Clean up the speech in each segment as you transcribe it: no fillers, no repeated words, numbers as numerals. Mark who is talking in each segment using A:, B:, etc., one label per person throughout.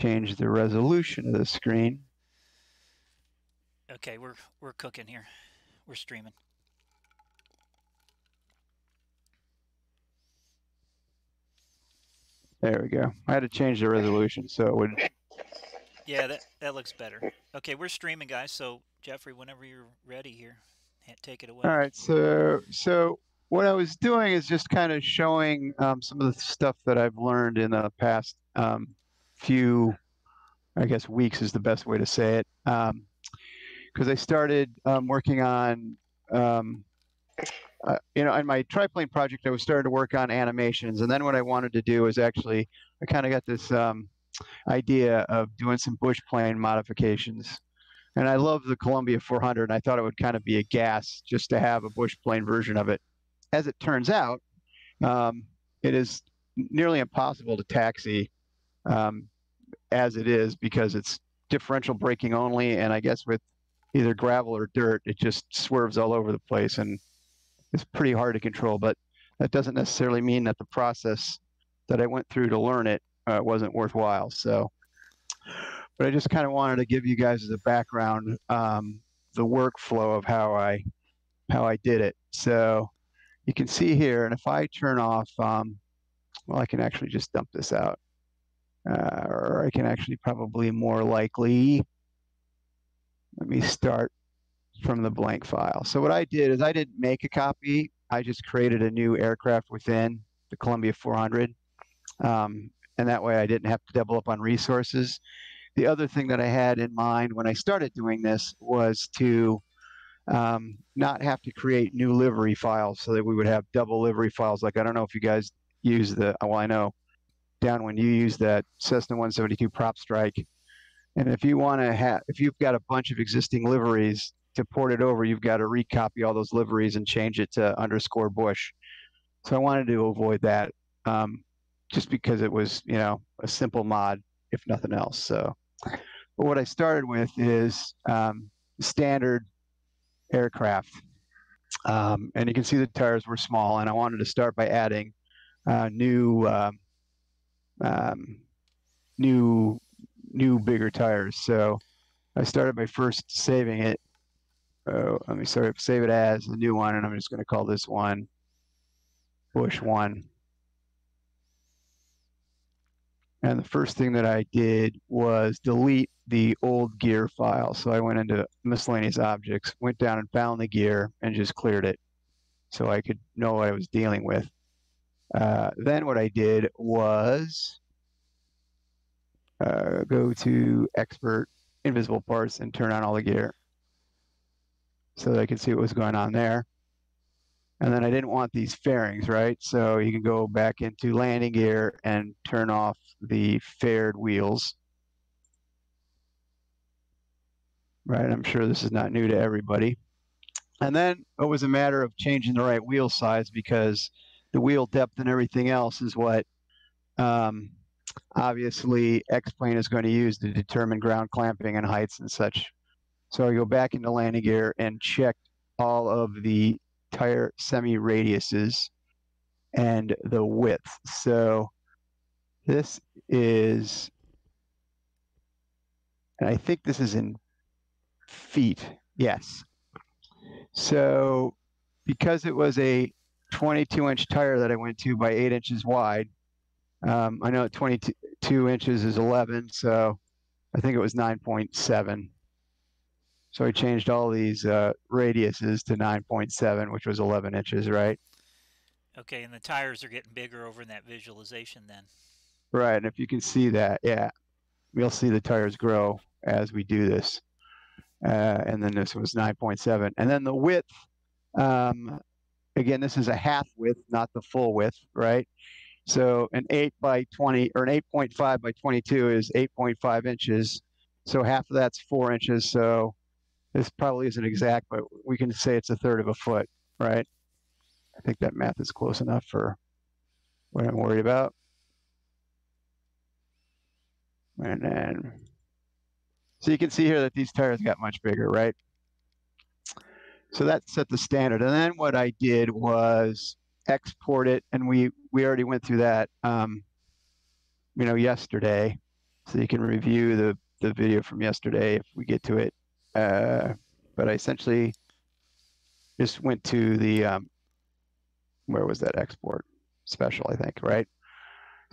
A: change the resolution of the screen.
B: Okay, we're cooking here. We're streaming.
A: There we go. I had to change the resolution so it would.
B: Yeah, that looks better. Okay, we're streaming, guys. So Jeffrey, whenever you're ready here, take it
A: All
B: away.
A: right, so what I was doing is just kind of showing some of the stuff that I've learned in the past few, I guess, weeks is the best way to say it. Because I started working on, um, in my triplane project, I was starting to work on animations, and then what I wanted to do is actually, I kind of got this idea of doing some bush plane modifications. And I love the Columbia 400, and I thought it would kind of be a gas just to have a bush plane version of it. As it turns out, um, it is nearly impossible to taxi um, as it is because it's differential braking only, and I guess with either gravel or dirt, it just swerves all over the place, and it's pretty hard to control. But that doesn't necessarily mean that the process that I went through to learn it wasn't worthwhile. So, but I just kind of wanted to give you guys as a background the workflow of how I did it. So you can see here, and if I turn off, well, I can actually just dump this out, or I can actually probably more likely, let me start from the blank file. So what I did is I didn't make a copy. I just created a new aircraft within the Columbia 400. And that way I didn't have to double up on resources. The other thing that I had in mind when I started doing this was to not have to create new livery files so that we would have double livery files. Like, I don't know if you guys use well, I know down when you use that Cessna 172 prop strike. And if you want to if you've got a bunch of existing liveries to port it over, you've got to recopy all those liveries and change it to underscore Bush. So I wanted to avoid that just because it was, a simple mod, if nothing else. So, but what I started with is standard aircraft. And you can see the tires were small, and I wanted to start by adding um, new, new bigger tires. So I started by first saving it. Let me save it as a new one, and I'm just going to call this one Bush 1. And the first thing that I did was delete the old gear file. So I went into miscellaneous objects, went down and found the gear, and just cleared it so I could know what I was dealing with. Then what I did was go to Expert, Invisible Parts, and turn on all the gear so that I could see what was going on there. And then I didn't want these fairings, right? So you can go back into landing gear and turn off the faired wheels. Right, I'm sure this is not new to everybody. And then it was a matter of changing the right wheel size because the wheel depth and everything else is what obviously X-Plane is going to use to determine ground clamping and heights and such. So I go back into landing gear and check all of the tire semi-radiuses and the width. So this is, and I think this is in feet. Yes. So because it was a 22-inch tire that I went to by 8 inches wide, I know 22 inches is 11, so I think it was 9.7. So I changed all these radiuses to 9.7, which was 11 inches, right?
B: Okay, and the tires are getting bigger over in that visualization then.
A: Right, and if you can see that, yeah, we'll see the tires grow as we do this. And then this was 9.7. And then the width, again, this is a half width, not the full width, right? So an 8 by 20 or an 8.5 by 22 is 8.5 inches. So half of that's 4 inches. So this probably isn't exact, but we can say it's a third of a foot, right? I think that math is close enough for what I'm worried about. And then, so you can see here that these tires got much bigger, right? So that set the standard. And then what I did was export it, and we already went through that, yesterday. so you can review the video from yesterday if we get to it. But I essentially just went to the where was that export special, I think, right?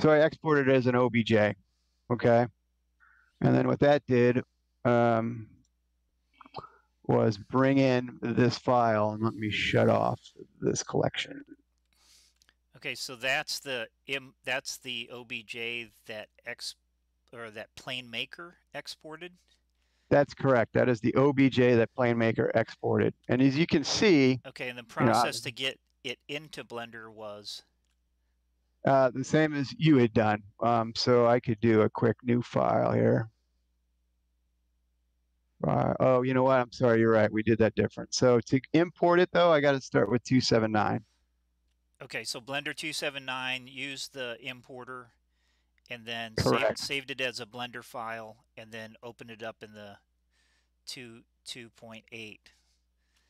A: So I exported it as an OBJ, okay? And then what that did was bring in this file, and let me shut off this collection.
B: Okay, so that's the OBJ that that plane maker exported.
A: That's correct. That is the OBJ that PlaneMaker exported. And as you can see,
B: Okay, and the
A: you know,
B: process to get it into Blender was
A: the same as you had done. So I could do a quick new file here. Oh, you know what? I'm sorry. You're right. We did that different. So to import it, though, I got to start with 279.
B: okay. So Blender 279 used the importer, and then
A: Correct.
B: saved it as a Blender file, and then opened it up in the 2.8.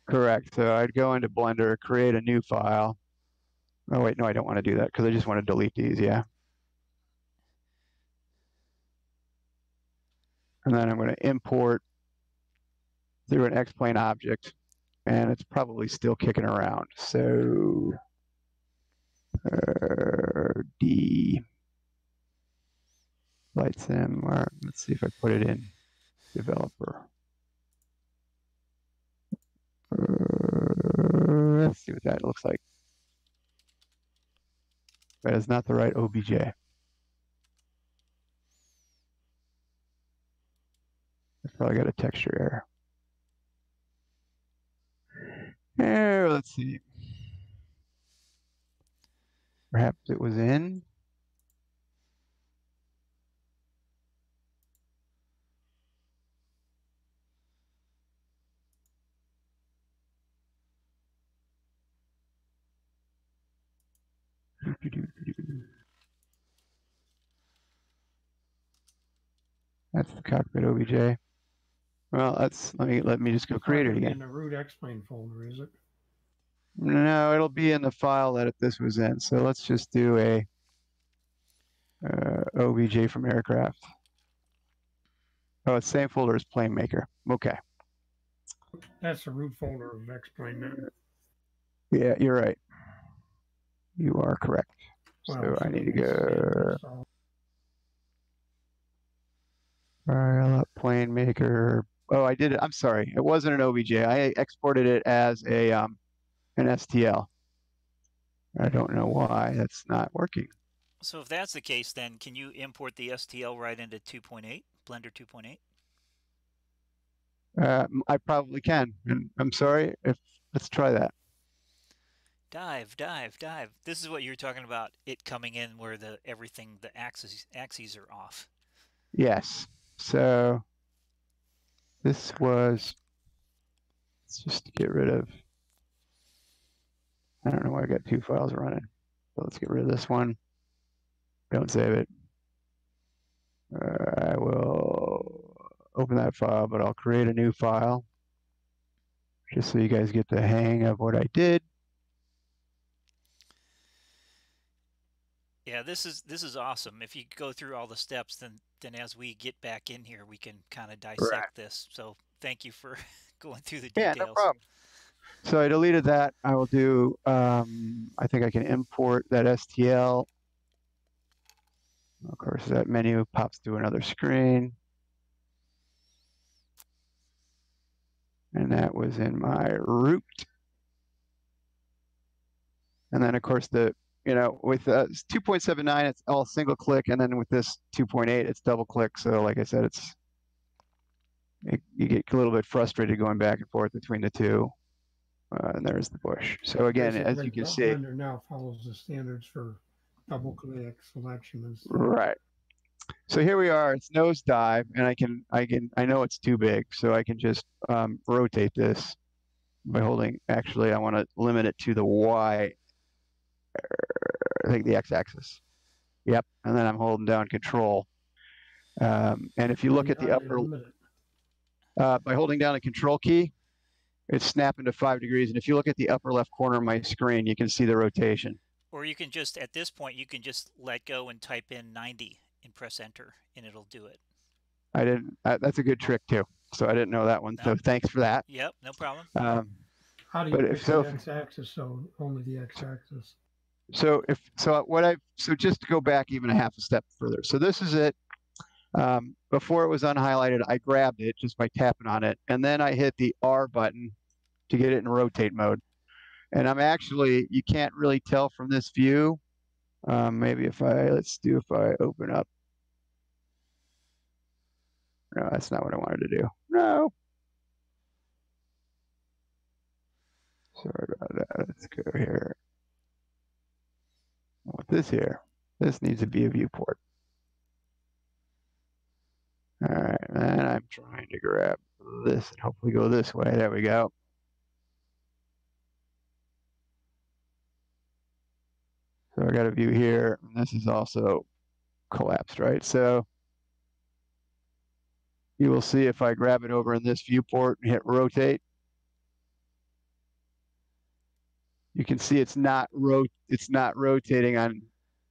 A: Correct. So I'd go into Blender, create a new file. Oh, wait, no, I don't want to do that because I just want to delete these. Yeah. And then I'm going to import through an X-plane object, and it's probably still kicking around. So D Flight Sim, or let's see if I put it in developer. Let's see what that looks like. That is not the right OBJ. I probably got a texture error. Let's see. Perhaps it was in. That's the cockpit OBJ. Well, let me just go create it again.
C: In the root X-plane folder, is it?
A: No, it'll be in the file that this was in. So let's just do a OBJ from aircraft. Oh, it's same folder as PlaneMaker. Okay.
C: That's the root folder of X-plane then.
A: Yeah, you're right. You are correct.
C: Well,
A: so I need to go file up PlaneMaker. Oh, I did it. I'm sorry. It wasn't an OBJ. I exported it as a an STL. I don't know why that's not working.
B: So if that's the case, then can you import the STL right into 2.8, Blender 2.8?
A: I probably can. And I'm sorry. Let's try that.
B: Dive. This is what you're talking about. It coming in where the axes are off.
A: Yes. So this was. Let's just get rid of. I don't know why I got two files running. So let's get rid of this one. Don't save it. I will open that file, but I'll create a new file just so you guys get the hang of what I did.
B: Yeah, this is awesome. If you go through all the steps, then as we get back in here, we can kind of dissect this. So thank you for going through the details.
A: Yeah, no problem. So I deleted that. I will do, I think I can import that STL. Of course, that menu pops to another screen. And that was in my root. And then, of course, with 2.79, it's all single click. And then with this 2.8, it's double click. So like I said, you get a little bit frustrated going back and forth between the two. And there's the bush. So again,
C: basically,
A: as you can see,
C: Blender now follows the standards for double click selection and stuff.
A: Right. So here we are. It's nosedive, and I know it's too big, so I can just rotate this by holding. Actually, I want to limit it to the Y. I think the X-axis. Yep. And then I'm holding down Control. And if you look at the upper, by holding down the Control key, it's snapping to 5 degrees. And if you look at the upper left corner of my screen, you can see the rotation.
B: Or you can just, at this point, you can just let go and type in 90 and press enter and it'll do it.
A: I didn't. That's a good trick too. So I didn't know that one.
B: No.
A: So thanks for that.
B: Yep, no problem.
C: How do you pick the x-axis? So only the x-axis.
A: So just to go back even a half a step further. So this is it. Before it was unhighlighted, I grabbed it just by tapping on it, and then I hit the R button to get it in rotate mode. And I'm actually, you can't really tell from this view. Maybe if I open up. No, that's not what I wanted to do. No. Sorry about that. Let's go here. I want this here. This needs to be a viewport. All right, and I'm trying to grab this and hopefully go this way. There we go. So I got a view here, and this is also collapsed, right? So you will see if I grab it over in this viewport and hit rotate, you can see it's not rotating on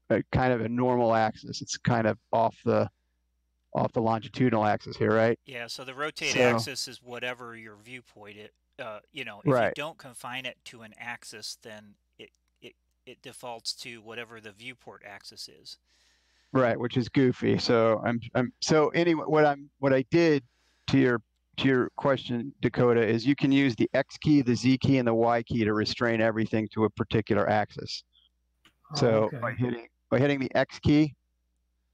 A: a kind of a normal axis. It's kind of off the longitudinal axis here, right?
B: Yeah, so the rotate axis is whatever your viewpoint it. You know, if you don't confine it to an axis, then it defaults to whatever the viewport axis is.
A: Right, which is goofy. So so anyway, what I did to your question, Dakota, is you can use the X key, the Z key, and the Y key to restrain everything to a particular axis. So by hitting the X key,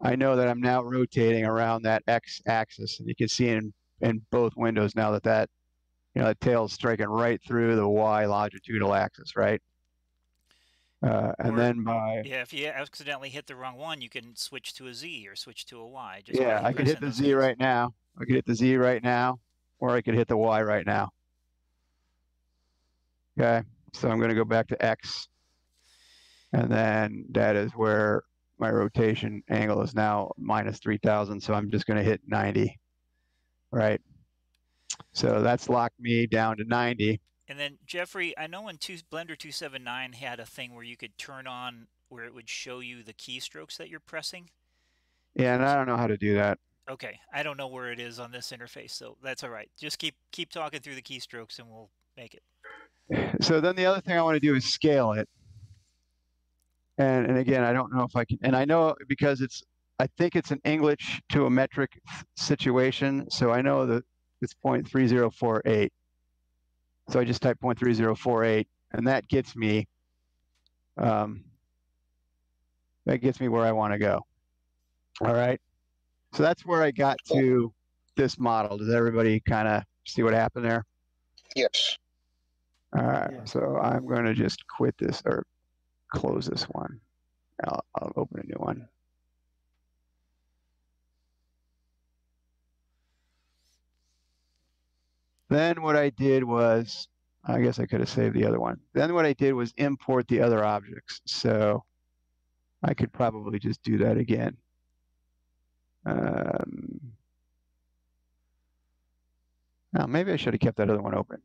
A: I know that I'm now rotating around that X axis, and you can see in both windows now that the tail's striking right through the Y longitudinal axis, right? And then
B: if you accidentally hit the wrong one, you can switch to a Z or switch to a Y.
A: I could hit the Z right now. I could hit the Z right now, or I could hit the Y right now. Okay, so I'm going to go back to X, and then that is where my rotation angle is now minus 3,000. So I'm just going to hit 90, right? So that's locked me down to 90.
B: And then Jeffrey, I know when Blender 279 had a thing where you could turn on where it would show you the keystrokes that you're pressing.
A: Yeah, and I don't know how to do that.
B: Okay, I don't know where it is on this interface, so that's all right. Just keep talking through the keystrokes, and we'll make it.
A: So then the other thing I want to do is scale it. And again, I don't know if I can. And I know because I think it's an English to a metric situation. So I know that it's 0.3048. So I just type 0.3048, and that gets me where I want to go. All right. So that's where I got to this model. Does everybody kind of see what happened there?
D: Yes.
A: All right. Yeah. So I'm going to just quit this or close this one. I'll open a new one. Then what I did was, I guess I could have saved the other one. Then what I did was import the other objects. So I could probably just do that again. Now maybe I should have kept that other one open.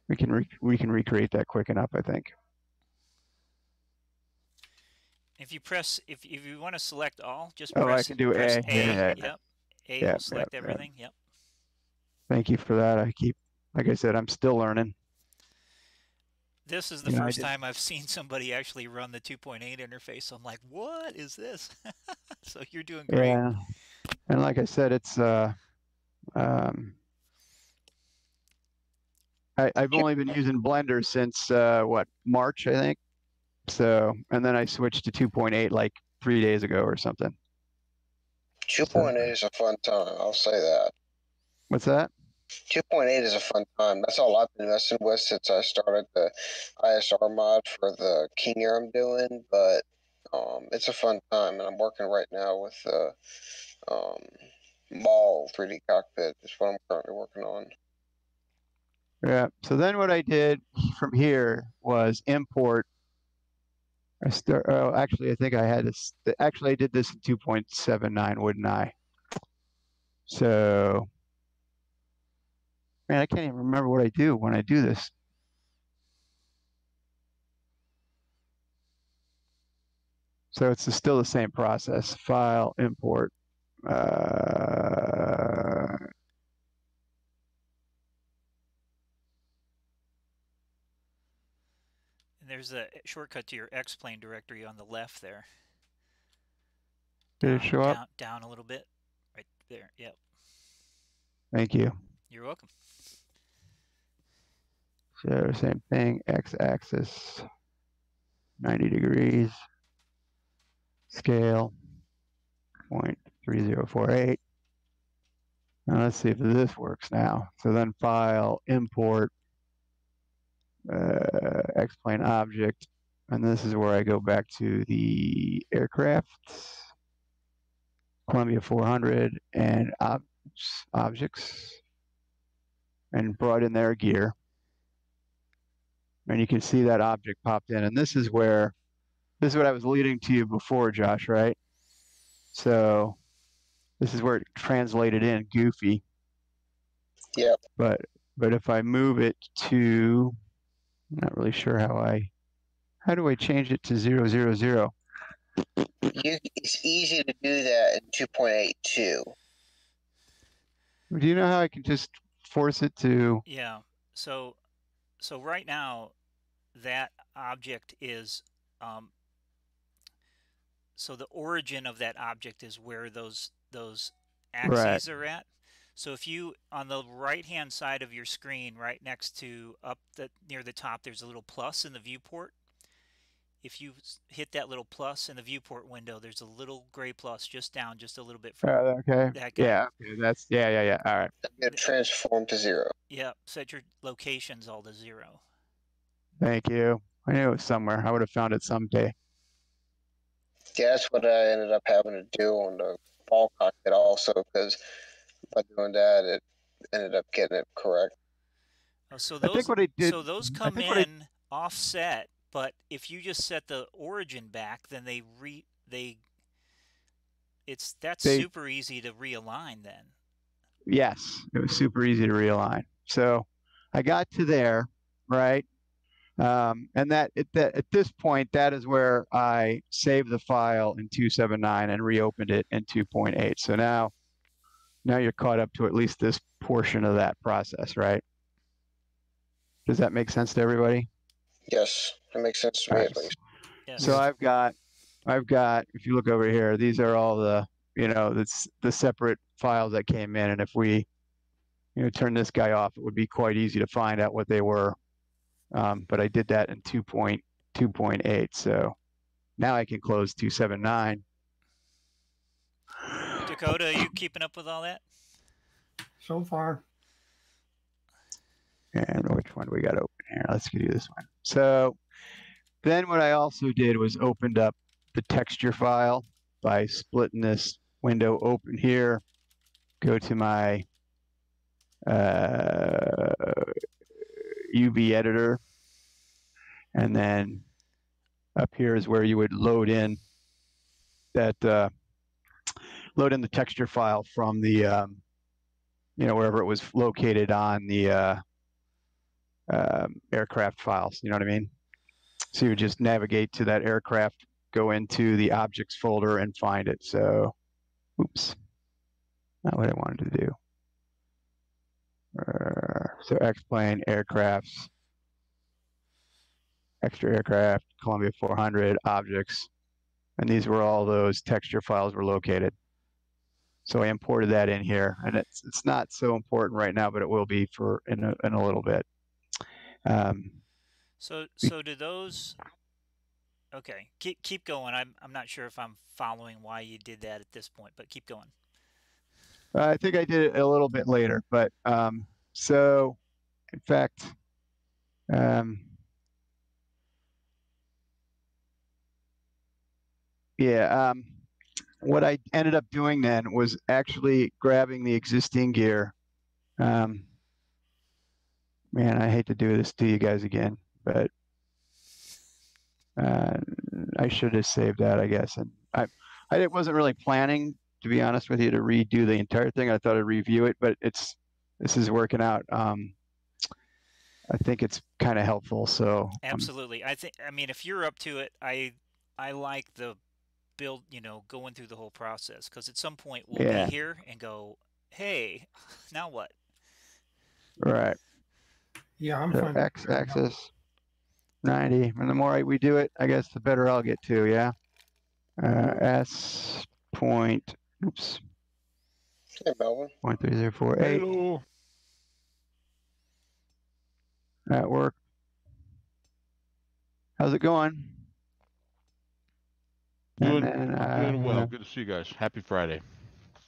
A: We can recreate that quick enough, I think.
B: If you want to select all, just
A: press. I can do
B: press
A: A.
B: Yep. A will select everything. Yep.
A: Thank you for that. Like I said, I'm still learning.
B: This is the first time I've seen somebody actually run the 2.8 interface. I'm like, what is this? So you're doing great.
A: Yeah. And like I said, it's I've only been using Blender since March, I think. So, and then I switched to 2.8 like 3 days ago or something.
D: 2.8 is a fun time. I'll say that.
A: What's that?
D: 2.8 is a fun time. That's all I've been messing with since I started the ISR mod for the Kinger I'm doing. But it's a fun time, and I'm working right now with the Mall 3D cockpit. Is what I'm currently working on.
A: Yeah. So then what I did from here was import. Actually, I think I had this. Actually, I did this in 2.79, wouldn't I? So, man, I can't even remember what I do when I do this. So it's still the same process. File, import.
B: And there's a shortcut to your X-Plane directory on the left there.
A: Did it show up?
B: Down a little bit. Right there. Yep.
A: Thank you.
B: You're welcome.
A: So same thing, x-axis, 90 degrees, scale, 0.3048. Now let's see if this works now. So then file, import, X-plane object, and this is where I go back to the aircraft, Columbia 400, and objects, and brought in their gear. And you can see that object popped in, and this is what I was leading to you before, Josh, right? So this is where it translated in goofy.
D: Yep.
A: But if I move it to, I'm not really sure how do I change it to 000?
D: It's easy to do that in 2.82.
A: Do you know how I can just force it to?
B: Yeah. So right now, that object is so the origin of that object is where those axes are at. So if you, on the right-hand side of your screen, right next to near the top, there's a little plus in the viewport. If you hit that little plus in the viewport window, there's a little gray plus just down, just a little bit from
A: Okay.
B: that guy.
A: Yeah. Okay. That's yeah. All right.
D: I'm gonna transform to 0.
B: Yeah. Set your locations all to 0.
A: Thank you. I knew it was somewhere. I would have found it someday.
D: Yeah, that's what I ended up having to do on the fall cockpit also, because by doing that, it ended up getting it correct.
B: Oh, so
A: I think what I did.
B: So those come in offset, but if you just set the origin back, then that's super easy to realign then.
A: Yes, it was super easy to realign. So I got to there, right? And at this point, that is where I saved the file in 279 and reopened it in 2.8. So now you're caught up to at least this portion of that process, right? Does that make sense to everybody?
D: Yes, it makes sense to me at least.
B: Yes.
A: So I've got, if you look over here, these are all the, the separate files that came in. And if we, turn this guy off, it would be quite easy to find out what they were. But I did that in 2.8. So now I can close 279.
B: Dakota, are you keeping up with all that?
C: So far.
A: And which one we got open here? Let's do this one. So then what I also did was opened up the texture file by splitting this window open here. Go to my UV editor. And then up here is where you would load in the texture file from the, wherever it was located on the aircraft files. You know what I mean? So you would just navigate to that aircraft, go into the objects folder and find it. So, oops, not what I wanted to do. So X-plane, aircrafts, extra aircraft, Columbia 400, objects, and these were all those texture files were located. So I imported that in here, and it's not so important right now, but it will be for in a little bit.
B: So do those? Okay, keep going. I'm not sure if I'm following why you did that at this point, but keep going.
A: I think I did it a little bit later, but so in fact, what I ended up doing then was actually grabbing the existing gear. Man, I hate to do this to you guys again, but I should have saved that, I guess. And I wasn't really planning, to be honest with you, to redo the entire thing. I thought I'd review it, but this is working out. I think it's kind of helpful. So
B: absolutely, I mean, if you're up to it, I like the going through the whole process, because at some point we'll be here and go, hey, now what?
A: Right.
C: Yeah, I'm
A: so
C: fine.
A: X-axis 90, and the more we do it, I guess the better I'll get to. Yeah. S point. Oops.
D: Hey, Melvin.
A: 0.3048.
E: Hello.
A: That work. How's it going?
E: Doing well. Good to see you guys. Happy Friday.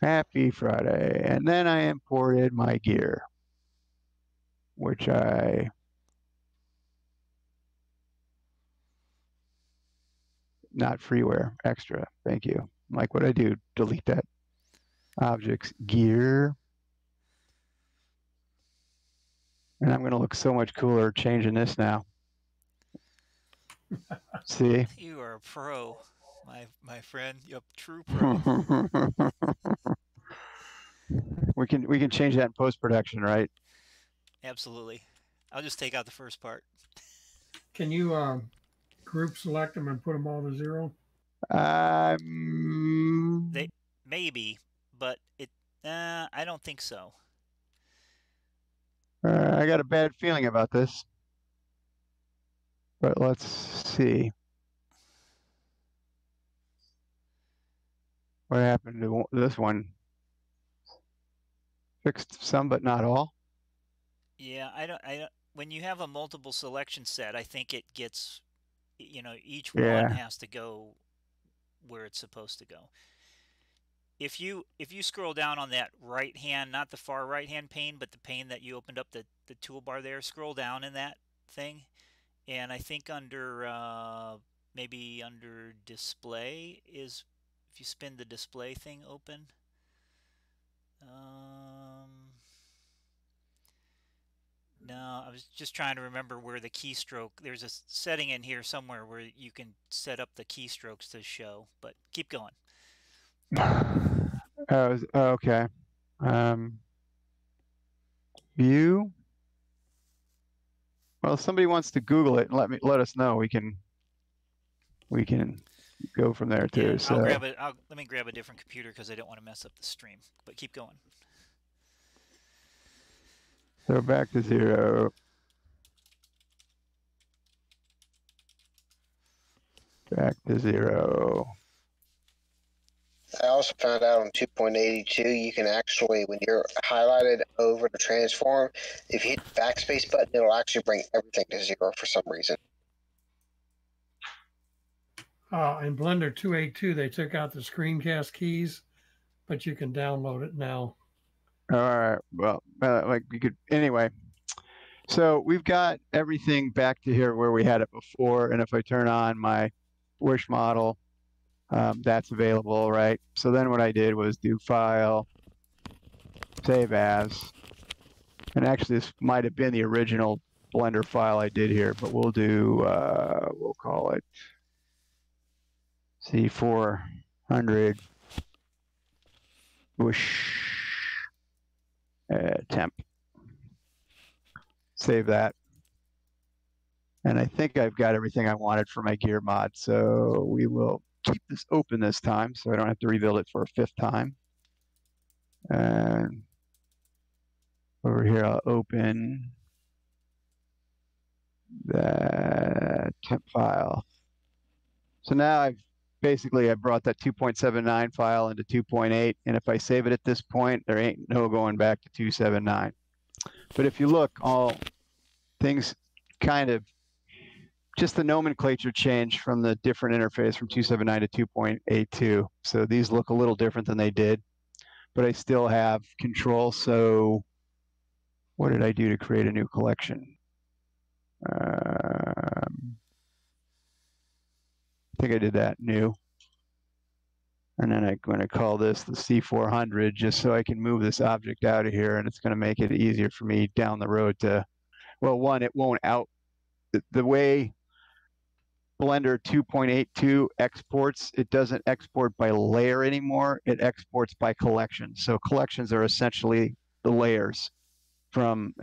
A: Happy Friday. And then I imported my gear, which not freeware, extra. Thank you. Like what I do, delete that. Objects, gear. And I'm going to look so much cooler changing this now. See?
B: You are a pro, my friend. Yep, true pro.
A: we can change that in post-production, right?
B: Absolutely. I'll just take out the first part.
C: Can you group select them and put them all to 0?
B: They maybe, but I don't think so.
A: I got a bad feeling about this, but let's see. What happened to this one? Fixed some, but not all.
B: Yeah, I don't. When you have a multiple selection set, I think it gets, each one has to go where it's supposed to go. If you scroll down on that right hand, not the far right hand pane, but the pane that you opened up the toolbar there, scroll down in that thing, and I think under maybe under display is, if you spin the display thing open. No, I was just trying to remember where the keystroke, there's a setting in here somewhere where you can set up the keystrokes to show, but keep going.
A: Okay. View. Well, if somebody wants to Google it and let us know, we can go from there too.
B: Yeah,
A: so
B: let me grab a different computer because I don't want to mess up the stream. But keep going.
A: So back to 0. Back to 0.
D: I also found out on 2.82, you can actually, when you're highlighted over the transform, if you hit the backspace button, it'll actually bring everything to 0 for some reason.
C: In Blender 2.82, they took out the screencast keys, but you can download it now.
A: All right. Well, like we could anyway. So we've got everything back to here where we had it before, and if I turn on my wish model, that's available, right? So then what I did was do File, Save As, and actually this might have been the original Blender file I did here, but we'll do, we'll call it C400 wish temp. Save that. And I think I've got everything I wanted for my gear mod, so we will keep this open this time so I don't have to rebuild it for a 5th time. And over here I'll open the temp file. So now I brought that 2.79 file into 2.8, and if I save it at this point, there ain't no going back to 279. But if you look, all things kind of, just the nomenclature changed from the different interface from 279 to 2.82. So these look a little different than they did, but I still have control. So what did I do to create a new collection? I think I did that new. And then I'm going to call this the C400 just so I can move this object out of here, and it's going to make it easier for me down the road to, well, one, it won't the way Blender 2.82 exports, it doesn't export by layer anymore, it exports by collection. So collections are essentially the layers from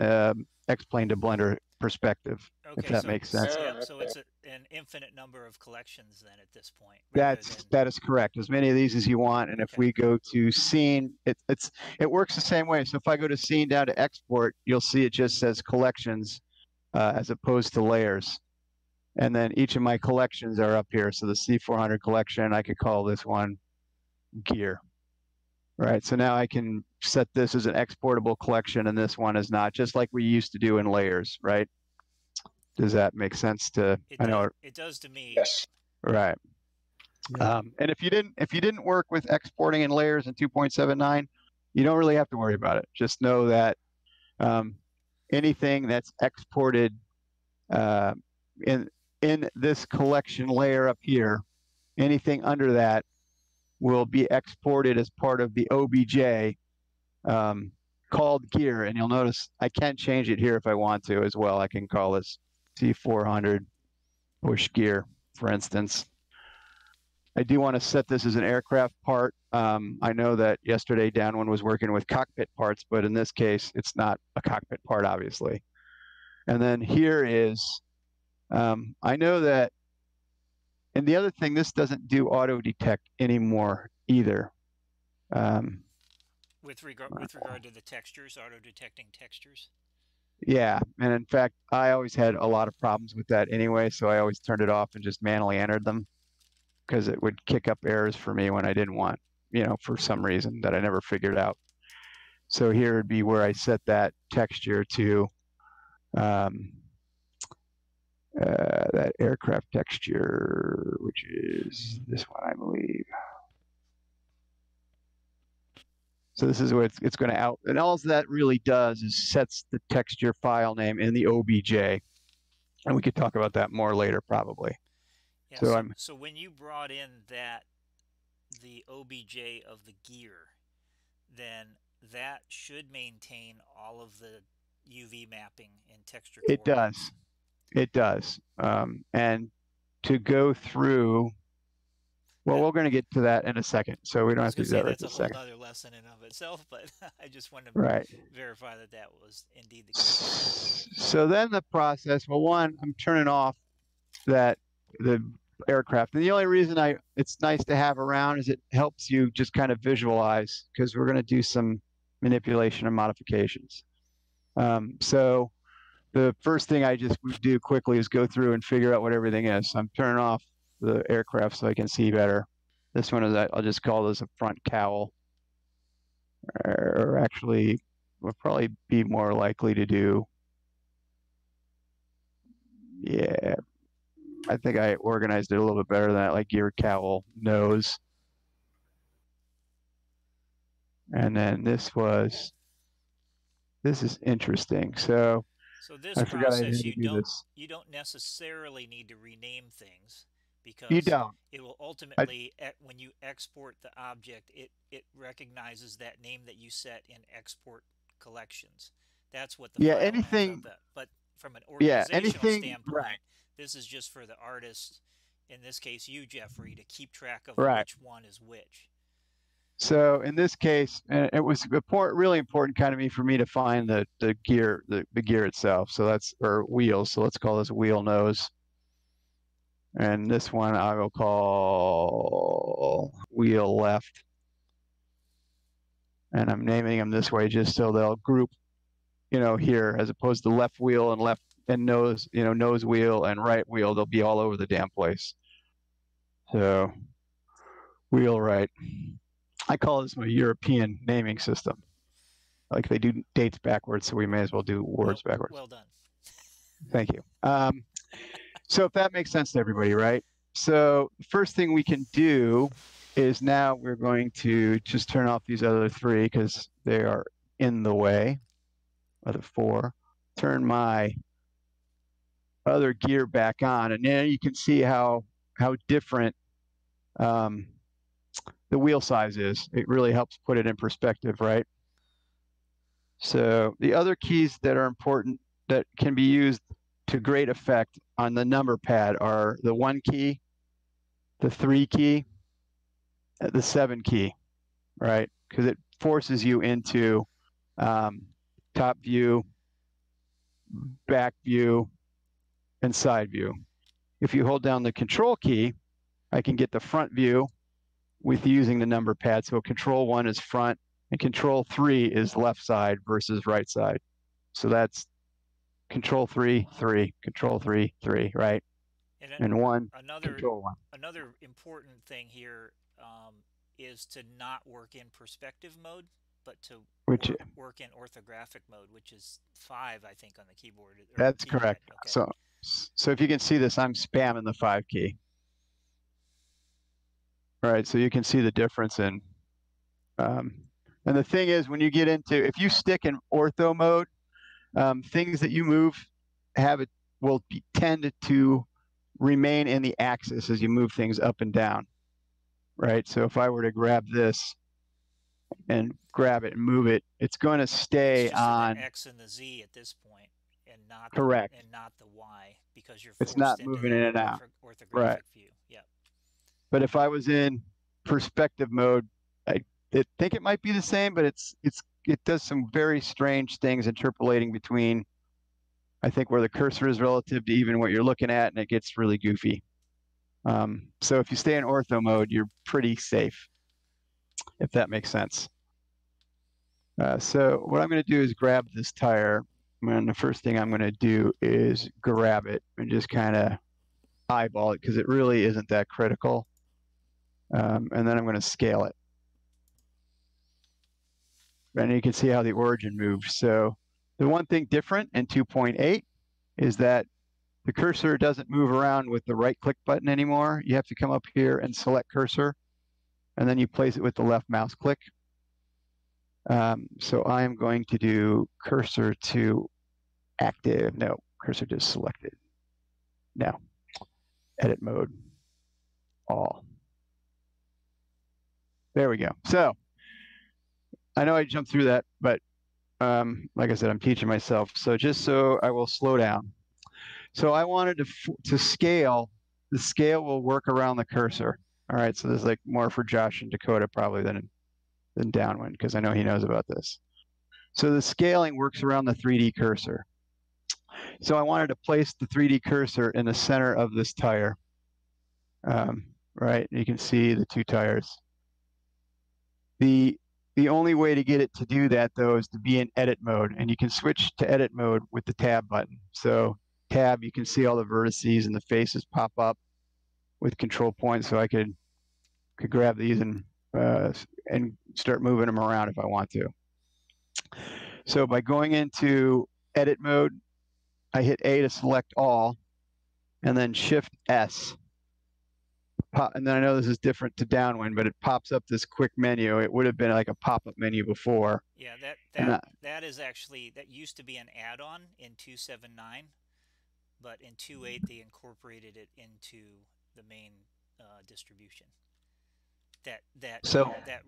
A: X-Plane to Blender perspective, if that makes sense.
B: Yeah, so it's an infinite number of collections then at this point.
A: That is correct. As many of these as you want. And if we go to scene, it works the same way. So if I go to scene down to export, you'll see it just says collections as opposed to layers. And then each of my collections are up here. So the C400 collection, I could call this one gear. Right. So now I can set this as an exportable collection and this one is not, just like we used to do in layers, right? Does that make sense to
B: it does to me.
D: Yes.
A: Right. Yeah. And if you didn't work with exporting in layers in 2.79, you don't really have to worry about it. Just know that anything that's exported in this collection layer up here, anything under that will be exported as part of the OBJ called gear. And you'll notice I can change it here if I want to as well. I can call this C400 push gear, for instance. I do want to set this as an aircraft part. I know that yesterday Downwind was working with cockpit parts, but in this case, it's not a cockpit part, obviously. And then here is, I know that, and the other thing, this doesn't do auto detect anymore either.
B: With regard to the textures, auto detecting textures.
A: Yeah, and in fact, I always had a lot of problems with that anyway, so I always turned it off and just manually entered them because it would kick up errors for me when I didn't want, for some reason that I never figured out. So here would be where I set that texture to that aircraft texture, which is this one, I believe. So this is what it's going to out, and all that really does is sets the texture file name in the OBJ, and we could talk about that more later probably.
B: Yeah, so when you brought in the OBJ of the gear, then that should maintain all of the UV mapping and texture coordinates.
A: It does. And to go through, well, we're going to get to that in a second, so we don't have to do that right this second.
B: That's a whole other lesson in of itself, but I just wanted to verify that that was indeed the case.
A: So then the process, well, one, I'm turning off the aircraft, and the only reason it's nice to have around is it helps you just kind of visualize, because we're going to do some manipulation and modifications. So the first thing I just would do quickly is go through and figure out what everything is. So I'm turning off the aircraft so I can see better. This one is, I'll just call this a front cowl, or actually we'll probably be more likely to do, yeah, I think I organized it a little bit better than that, like gear cowl nose. And then this is interesting. So
B: this process, you don't necessarily need to rename things, because it will ultimately, when you export the object, it recognizes that name that you set in export collections. That's what the file ends up at. But from an organizational standpoint, this is just for the artist, in this case you, Jeffrey, to keep track of which one is which.
A: So in this case, it was really important kind of for me to find the gear, the gear itself. So that's, or wheels. So let's call this wheel nose. And this one I will call wheel left. And I'm naming them this way just so they'll group, here, as opposed to left wheel and left and nose, nose wheel and right wheel. They'll be all over the damn place. So wheel right. I call this my European naming system. Like they do dates backwards, so we may as well do words backwards.
B: Well done.
A: Thank you. So if that makes sense to everybody, right? So the first thing we can do is now we're going to just turn off these other three because they are in the way. Other four. Turn my other gear back on, and then you can see how different the wheel size is. It really helps put it in perspective, right? So the other keys that are important that can be used to great effect on the number pad are the 1 key, the 3 key, the 7 key, right? Because it forces you into top view, back view, and side view. if you hold down the control key, I can get the front view with using the number pad. So control 1 is front and control 3 is left side versus right side. So that's control 3, 3, control 3, 3, right? And 1, control 1.
B: Another important thing here is to not work in perspective mode, but to work in orthographic mode, which is 5, I think, on the keyboard.
A: That's correct. Okay. So if you can see this, I'm spamming the 5 key. All right, so you can see the difference in, and the thing is, when you get into, if you stick in ortho mode, things that you move will tend to remain in the axis as you move things up and down, right? So if I were to grab this and grab it and move it, it's going to stay on
B: the X and the Z at this point, and not
A: correct,
B: and not the Y, because you're forced
A: it's not moving in and out.
B: Orthographic view. Yeah.
A: But if I was in perspective mode, I think it might be the same, but it does some very strange things interpolating between, I think, where the cursor is relative to even what you're looking at, and it gets really goofy. So if you stay in ortho mode, you're pretty safe, if that makes sense. So what I'm going to do is grab this tire, and the first thing I'm going to do is grab it and just kind of eyeball it, because it really isn't that critical. And then I'm going to scale it. And you can see how the origin moves. So the one thing different in 2.8 is that the cursor doesn't move around with the right click button anymore. You have to come up here and select cursor, and then you place it with the left mouse click. So I am going to do cursor to active. No, cursor to selected. No, edit mode, all. There we go. So I know I jumped through that, but like I said, I'm teaching myself. So just so I will slow down. So I wanted to scale. The scale will work around the cursor. All right, so this is like more for Josh and Dakota probably than Downwind, because I know he knows about this. So the scaling works around the 3D cursor. So I wanted to place the 3D cursor in the center of this tire. Right, you can see the 2 tires. The only way to get it to do that, though, is to be in edit mode, and you can switch to edit mode with the tab button. So tab, you can see all the vertices and the faces pop up with control points, so I could grab these and start moving them around if I want to. So by going into edit mode, I hit A to select all, and then Shift S. And then I know this is different to Downwind, but it pops up this quick menu. It would have been like a pop-up menu before.
B: Yeah, that is actually, that used to be an add-on in 2.7.9, but in 2.8 they incorporated it into the main distribution. That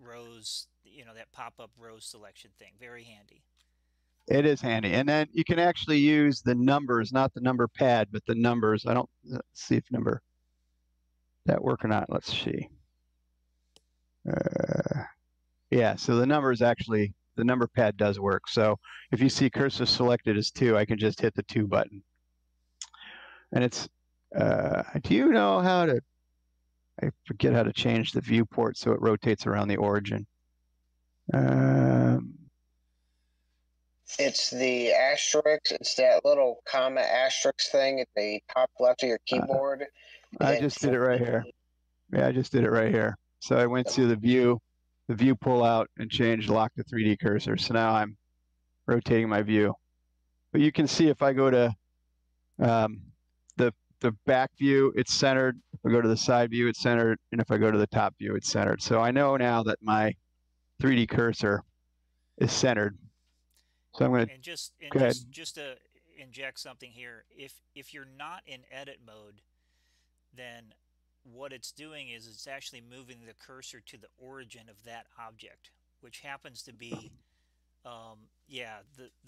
B: rows, that pop-up row selection thing, very handy.
A: It is handy, and then you can actually use the numbers, not the number pad, but the numbers. Let's see if number that work or not. Let's see. Yeah, so the numbers actually, the number pad does work. So if you see cursor selected as 2, I can just hit the 2 button. And it's, do you know how to, I forget how to change the viewport so it rotates around the origin.
D: It's the asterisk. It's that little comma asterisk thing at the top left of your keyboard.
A: I just did it right here. Yeah, I just did it right here. So I went to the view pull out, and changed lock to 3D cursor. So now I'm rotating my view. But you can see if I go to the back view, it's centered. If I go to the side view, it's centered. And if I go to the top view, it's centered. So I know now that my 3D cursor is centered. So I'm going to
B: just to inject something here. If you're not in edit mode, then what it's doing is it's actually moving the cursor to the origin of that object, which happens to be the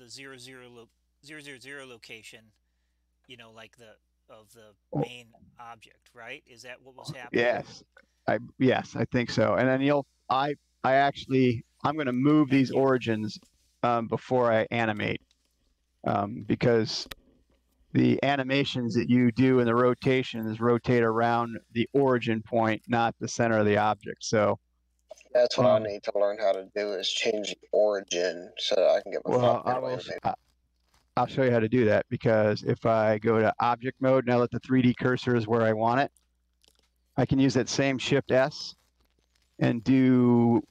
B: 000 location, like of the main object, right? Is that what was happening?
A: Yes, I think so. And then I'm going to move these origins before I animate, because the animations that you do in the rotations rotate around the origin point, not the center of the object. So
D: that's what I need to learn how to do, is change the origin so that I can get my
A: I'll show you how to do that, because if I go to object mode and I let the 3D cursor is where I want it, I can use that same Shift S and do,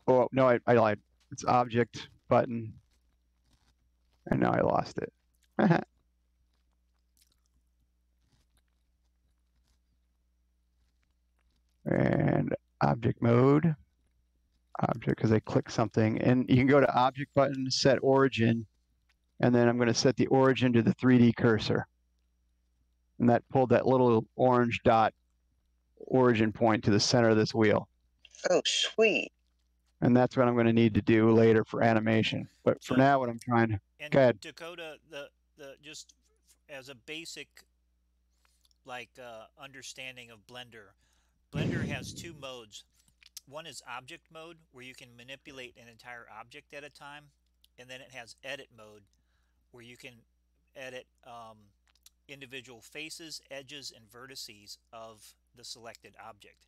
A: oh no, I lied. It's object button. And now I lost it. And object mode, object, because I click something, and you can go to object button, set origin, and then I'm going to set the origin to the 3D cursor. And that pulled that little orange dot origin point to the center of this wheel.
D: Oh, sweet.
A: And that's what I'm going to need to do later for animation. But for now, what I'm trying to,
B: and
A: go ahead.
B: Dakota, the just as a basic understanding of Blender, Blender has two modes. One is object mode, where you can manipulate an entire object at a time, and then it has edit mode, where you can edit individual faces, edges, and vertices of the selected object.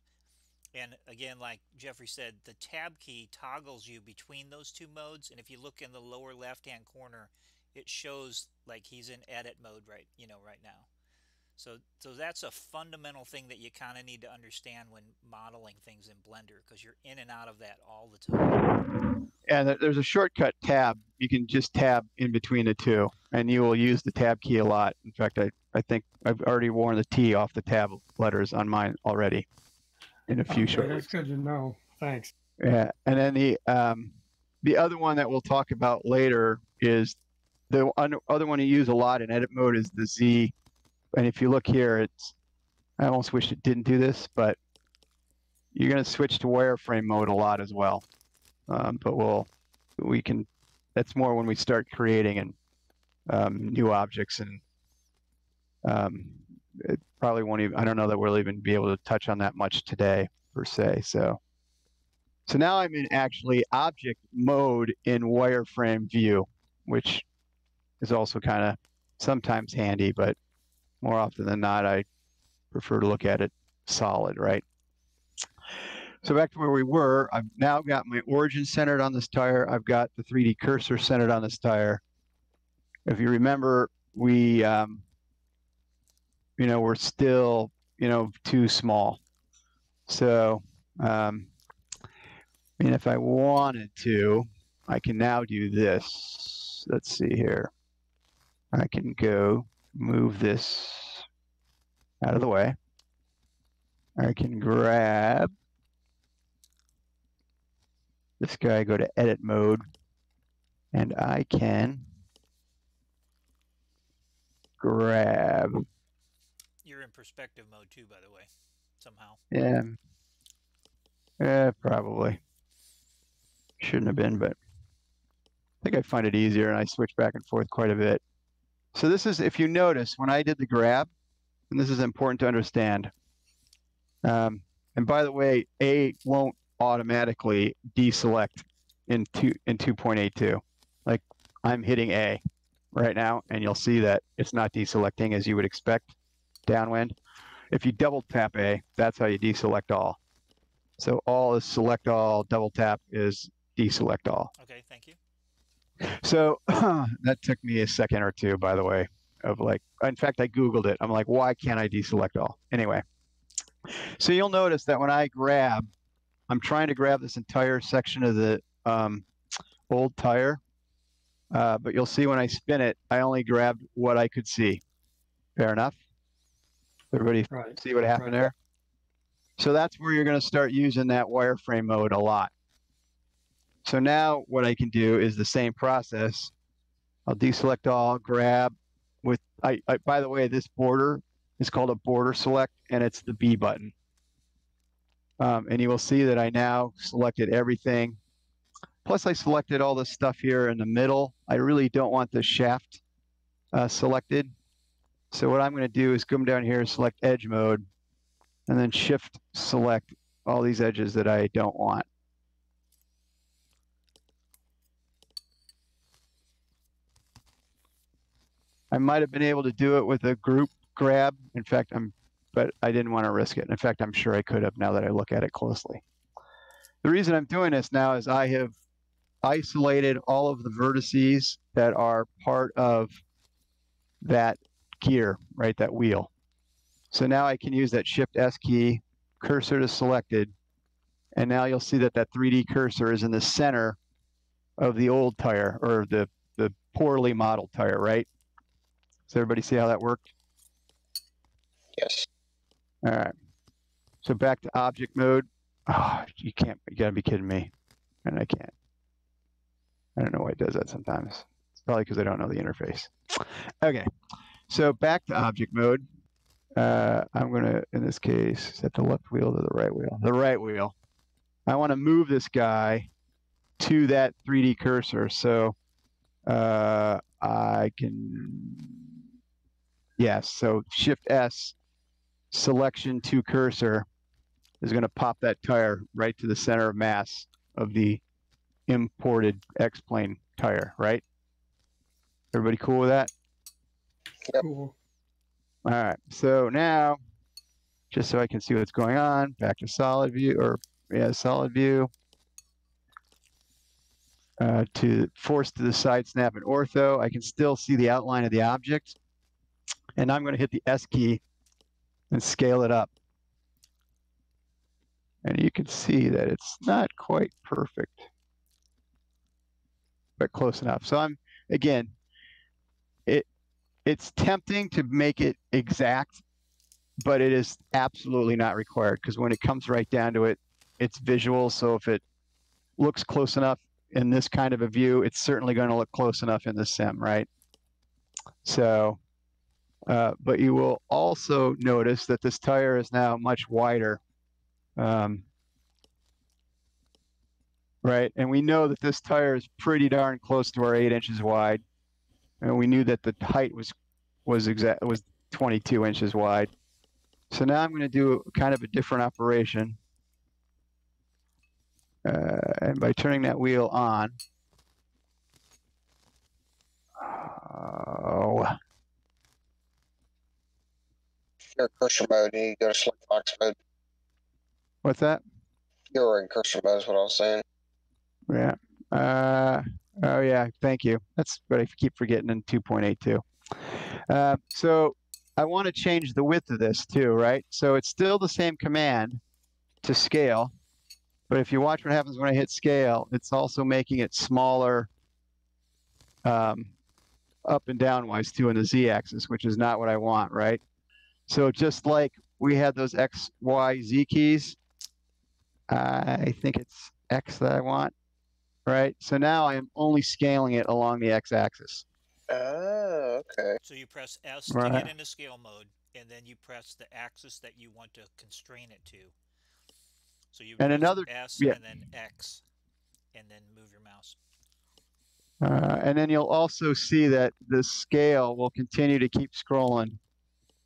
B: And again, like Jeffrey said, the tab key toggles you between those two modes, and if you look in the lower left-hand corner, it shows like he's in edit mode right now. So that's a fundamental thing that you kind of need to understand when modeling things in Blender, because you're in and out of that all the time.
A: And there's a shortcut tab. You can just tab in between the two, and you will use the tab key a lot. In fact, I think I've already worn the T off the tab letters on mine already in a few short
C: That's good to know. Thanks.
A: Yeah, and then the other one that we'll talk about later is the other one you use a lot in edit mode is the Z. And if you look here, I almost wish it didn't do this, but you're going to switch to wireframe mode a lot as well. But we can, that's more when we start creating and new objects, and it probably won't even, I don't know that we'll even be able to touch on that much today per se. So now I'm in actually object mode in wireframe view, which is also kind of sometimes handy, but more often than not, I prefer to look at it solid, right? So back to where we were, I've now got my origin centered on this tire. I've got the 3D cursor centered on this tire. If you remember, we, we're still, too small. So, if I wanted to, I can now do this. Let's see here. I can go move this out of the way. I can grab this guy, go to edit mode, and I can grab.
B: You're in perspective mode too, by the way, somehow.
A: Yeah, probably. Shouldn't have been, but I think I find it easier, and I switch back and forth quite a bit. So this is, if you notice, when I did the grab, and this is important to understand. And by the way, A won't automatically deselect in 2.82. Like, I'm hitting A right now, and you'll see that it's not deselecting as you would expect downwind. If you double tap A, that's how you deselect all. So all is select all, double tap is deselect all.
B: Okay, thank you.
A: So that took me a second or two, by the way, of like, in fact, I Googled it. I'm like, why can't I deselect all? Anyway, so you'll notice that when I grab, I'm trying to grab this entire section of the old tire, but you'll see when I spin it, I only grabbed what I could see. Fair enough? Everybody see what happened there? So that's where you're going to start using that wireframe mode a lot. So now what I can do is the same process. I'll deselect all, grab with, by the way, this border is called a border select, and it's the B button. And you will see that I now selected everything. Plus I selected all this stuff here in the middle. I really don't want the shaft selected. So what I'm going to do is come down here, select edge mode, and then shift select all these edges that I don't want. I might have been able to do it with a group grab. In fact, but I didn't want to risk it. In fact, I'm sure I could have now that I look at it closely. The reason I'm doing this now is I have isolated all of the vertices that are part of that gear, right, that wheel. So now I can use that Shift S key, cursor to selected, and now you'll see that that 3D cursor is in the center of the old tire, or the poorly modeled tire, right? Does everybody see how that worked?
D: Yes.
A: All right. So back to object mode. Oh, you gotta be kidding me. And I can't. I don't know why it does that sometimes. It's probably because I don't know the interface. Okay. So back to object mode. I'm gonna, in this case, set the left wheel to the right wheel. The right wheel. I want to move this guy to that 3D cursor. So I can, yes. So Shift S, selection to cursor is going to pop that tire right to the center of mass of the imported X-plane tire, right? Everybody cool with that?
D: Yep.
C: Cool.
A: All right. So now, just so I can see what's going on, back to solid view, or yeah, solid view. To force to the side snap and ortho, I can still see the outline of the object. And I'm going to hit the S key and scale it up. And you can see that it's not quite perfect, but close enough. So again, it's tempting to make it exact, but it is absolutely not required, because when it comes right down to it, it's visual. So if it looks close enough in this kind of a view, it's certainly going to look close enough in the sim, right? So, but you will also notice that this tire is now much wider, right? And we know that this tire is pretty darn close to our 8 inches wide, and we knew that the height was 22 inches wide. So now I'm going to do kind of a different operation. And by turning that wheel on,
D: You're in cursor mode. You need to go to select box mode.
A: What's that?
D: You're in cursor mode is what I was saying.
A: Yeah. Oh yeah, thank you. That's what I keep forgetting in 2.82. So I want to change the width of this too, right? So it's still the same command to scale, but if you watch what happens when I hit scale, it's also making it smaller up and down wise too in the Z-axis, which is not what I want, right? So just like we had those X, Y, Z keys, I think it's X that I want, right? So now I am only scaling it along the X-axis.
D: Oh, okay.
B: So you press S to get into scale mode, and then you press the axis that you want to constrain it to. So you press S and then X, and then move your mouse.
A: And then you'll also see that the scale will continue to keep scrolling,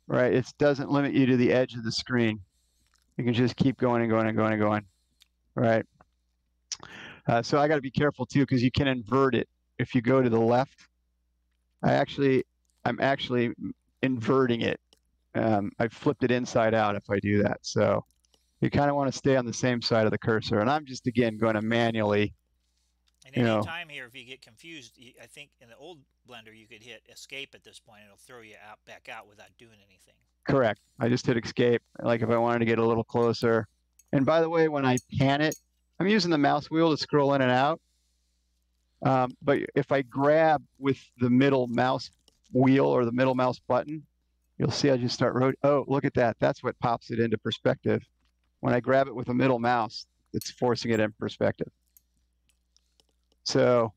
A: right? It doesn't limit you to the edge of the screen. You can just keep going and going and going and going, right? So I got to be careful too, because you can invert it. If you go to the left, I'm actually inverting it. I flipped it inside out if I do that. So you kind of want to stay on the same side of the cursor. And I'm just, again, going to manually.
B: And any time here, if you get confused, I think in the old Blender, you could hit escape at this point. It'll throw you back out without doing anything.
A: Correct. I just hit escape, like if I wanted to get a little closer. And by the way, when I pan it, I'm using the mouse wheel to scroll in and out. But if I grab with the middle mouse wheel or the middle mouse button, you'll see I just start rotating. Oh, look at that. That's what pops it into perspective. When I grab it with the middle mouse, it's forcing it in perspective. So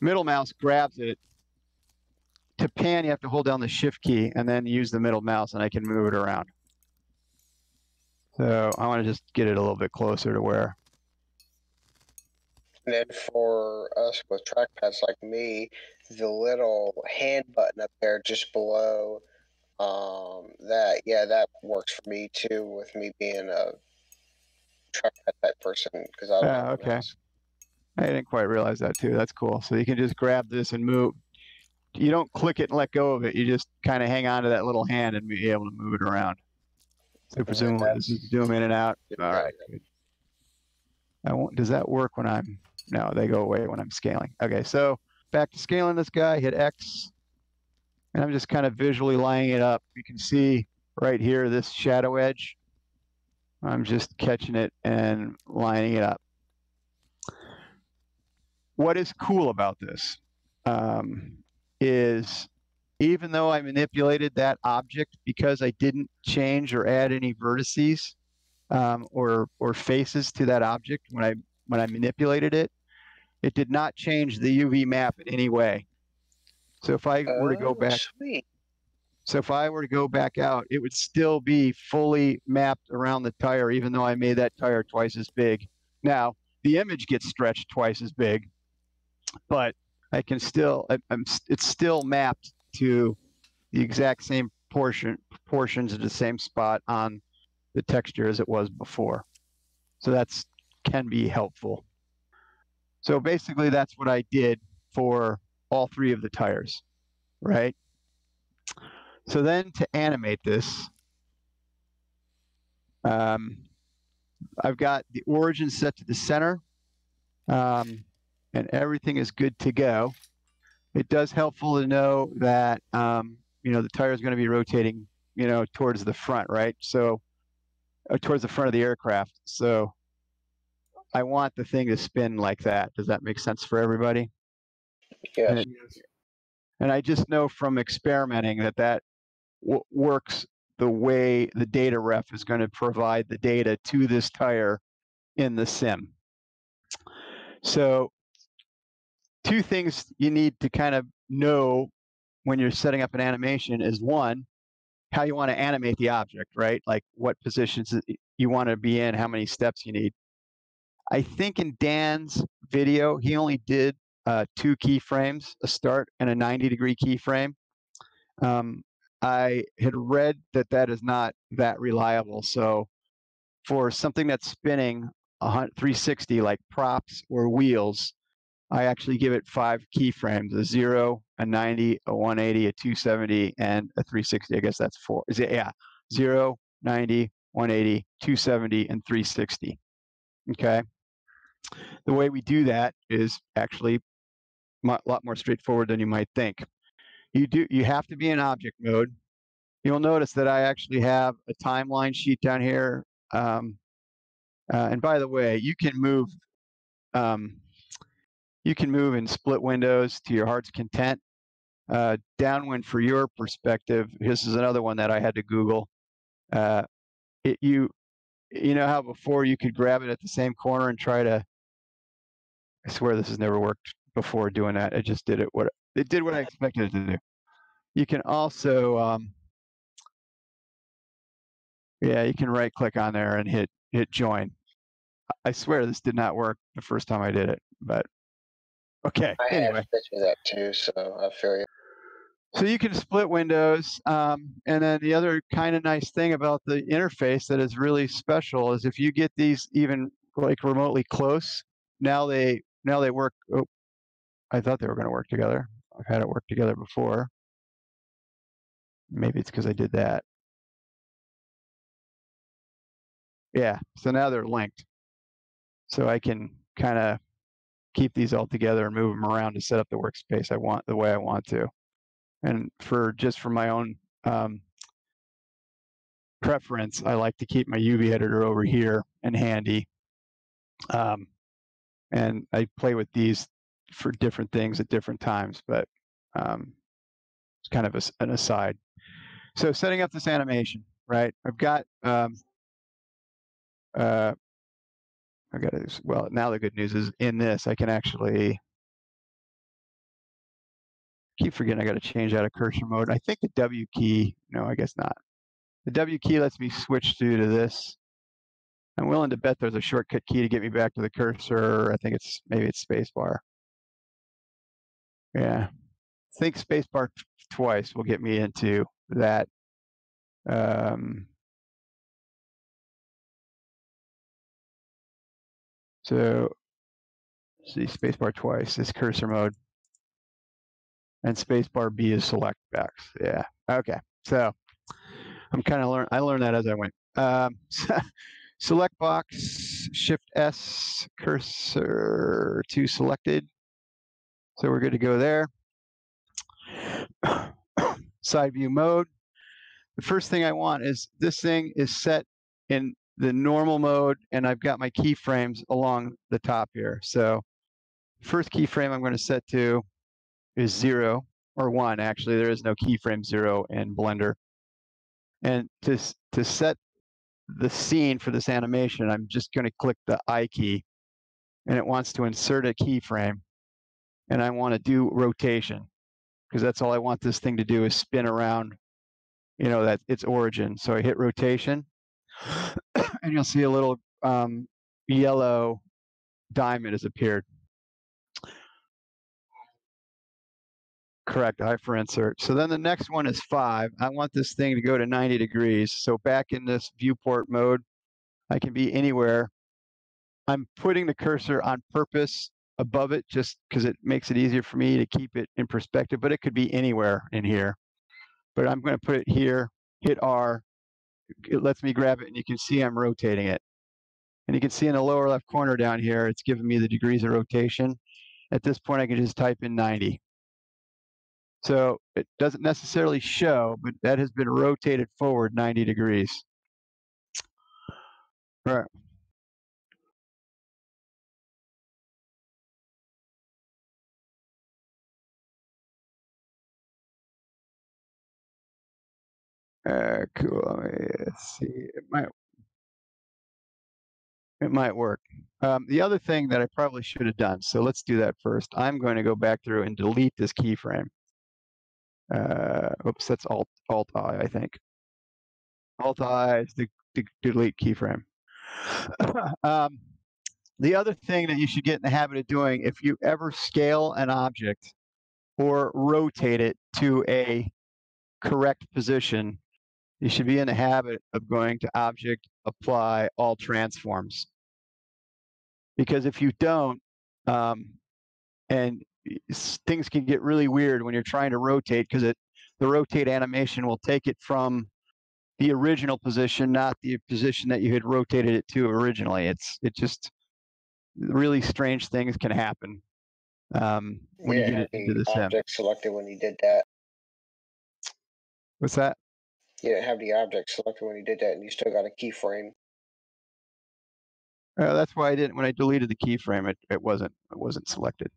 A: middle mouse grabs it. To pan, you have to hold down the shift key and then use the middle mouse, and I can move it around. So I want to just get it a little bit closer to where.
D: And then for us with trackpads like me, the little hand button up there just below that works for me too, with me being a trackpad type person, because I don't have a mouse.
A: I didn't quite realize that too. That's cool. So you can just grab this and move. you don't click it and let go of it. You just kind of hang on to that little hand and be able to move it around. So presumably this is zoom in and out. All right, good. Does that work when I'm, no, they go away when I'm scaling. Okay, so back to scaling this guy, hit X. And I'm just kind of visually lining it up. You can see right here, this shadow edge. I'm just catching it and lining it up. What is cool about this is even though I manipulated that object, because I didn't change or add any vertices or faces to that object when I manipulated it, it did not change the UV map in any way. So if I were to go back,
D: sweet.
A: So if I were to go back out, it would still be fully mapped around the tire, even though I made that tire twice as big. Now, the image gets stretched twice as big, but I can still, it's still mapped to the exact same proportions at the same spot on the texture as it was before. So that's can be helpful. So basically that's what I did for all three of the tires, right? So then to animate this, I've got the origin set to the center, and everything is good to go. It does helpful to know that the tire is going to be rotating, towards the front, right? So towards the front of the aircraft. So I want the thing to spin like that. Does that make sense for everybody?
D: Yes.
A: And I just know from experimenting that works the way the data ref is going to provide the data to this tire in the sim. So two things you need to kind of know when you're setting up an animation is one, how you want to animate the object, right? Like what positions you want to be in, how many steps you need. I think in Dan's video, he only did 2 keyframes, a start and a 90-degree keyframe. I had read that is not that reliable. So for something that's spinning 360 like props or wheels, I actually give it 5 keyframes: a 0, a 90, a 180, a 270, and a 360. I guess that's 4. Is it? Yeah, 0, 90, 180, 270, and 360. Okay. The way we do that is actually a lot more straightforward than you might think. You have to be in object mode. You'll notice that I actually have a timeline sheet down here. And by the way, you can move in split windows to your heart's content. Downwind for your perspective. This is another one that I had to Google. You know how before you could grab it at the same corner and try to. I swear this has never worked before doing that. It just did it what I expected it to do. You can also, you can right click on there and hit join. I swear this did not work the first time I did it, but okay. Anyway,
D: I had that too, so I feel you.
A: So you can split windows, and then the other kind of nice thing about the interface that is really special is if you get these even like remotely close, now they work. Oh, I thought they were going to work together. I've had it work together before. Maybe it's because I did that. Yeah, so now they're linked. So I can kind of keep these all together and move them around to set up the workspace I want the way I want to. And for my own preference, I like to keep my UV editor over here and handy. And I play with these for different things at different times, but it's kind of an aside. So setting up this animation, right? I've got this. Well, now the good news is in this, I can actually keep forgetting I got to change out of cursor mode. I think the W key, no, I guess not. The W key lets me switch through to this. I'm willing to bet there's a shortcut key to get me back to the cursor. I think maybe it's spacebar. Yeah, I think spacebar twice will get me into that. So see spacebar twice is cursor mode. And spacebar B is select backs. Yeah. Okay. So I'm kind of I learned that as I went. Select box, Shift S, cursor to selected. So we're good to go there. Side view mode. The first thing I want is this thing is set in the normal mode, and I've got my keyframes along the top here. So first keyframe I'm going to set to is 0 or 1. Actually, there is no keyframe 0 in Blender. And to set the scene for this animation, I'm just going to click the I key, and it wants to insert a keyframe, and I want to do rotation because that's all I want this thing to do is spin around, that its origin. So I hit rotation, and you'll see a little yellow diamond has appeared. Correct, I for insert. So then the next one is 5. I want this thing to go to 90 degrees. So back in this viewport mode, I can be anywhere. I'm putting the cursor on purpose above it just because it makes it easier for me to keep it in perspective, but it could be anywhere in here. But I'm going to put it here, hit R. It lets me grab it, and you can see I'm rotating it. And you can see in the lower left corner down here, it's giving me the degrees of rotation. At this point, I can just type in 90. So it doesn't necessarily show, but that has been rotated forward 90 degrees. All right. Cool. Let's see. It might work. The other thing that I probably should have done, so let's do that first. I'm going to go back through and delete this keyframe. Oops, that's Alt-I, I think. Alt-I is the delete keyframe. The other thing that you should get in the habit of doing, if you ever scale an object or rotate it to a correct position, you should be in the habit of going to Object, Apply, All Transforms. Because if you don't, and things can get really weird when you're trying to rotate, because the rotate animation will take it from the original position, not the position that you had rotated it to originally. It just really strange things can happen when you get it into the sim.
D: Object selected when you did that.
A: What's that?
D: You didn't have the object selected when you did that, and you still got a keyframe.
A: That's why I didn't. When I deleted the keyframe, it wasn't selected.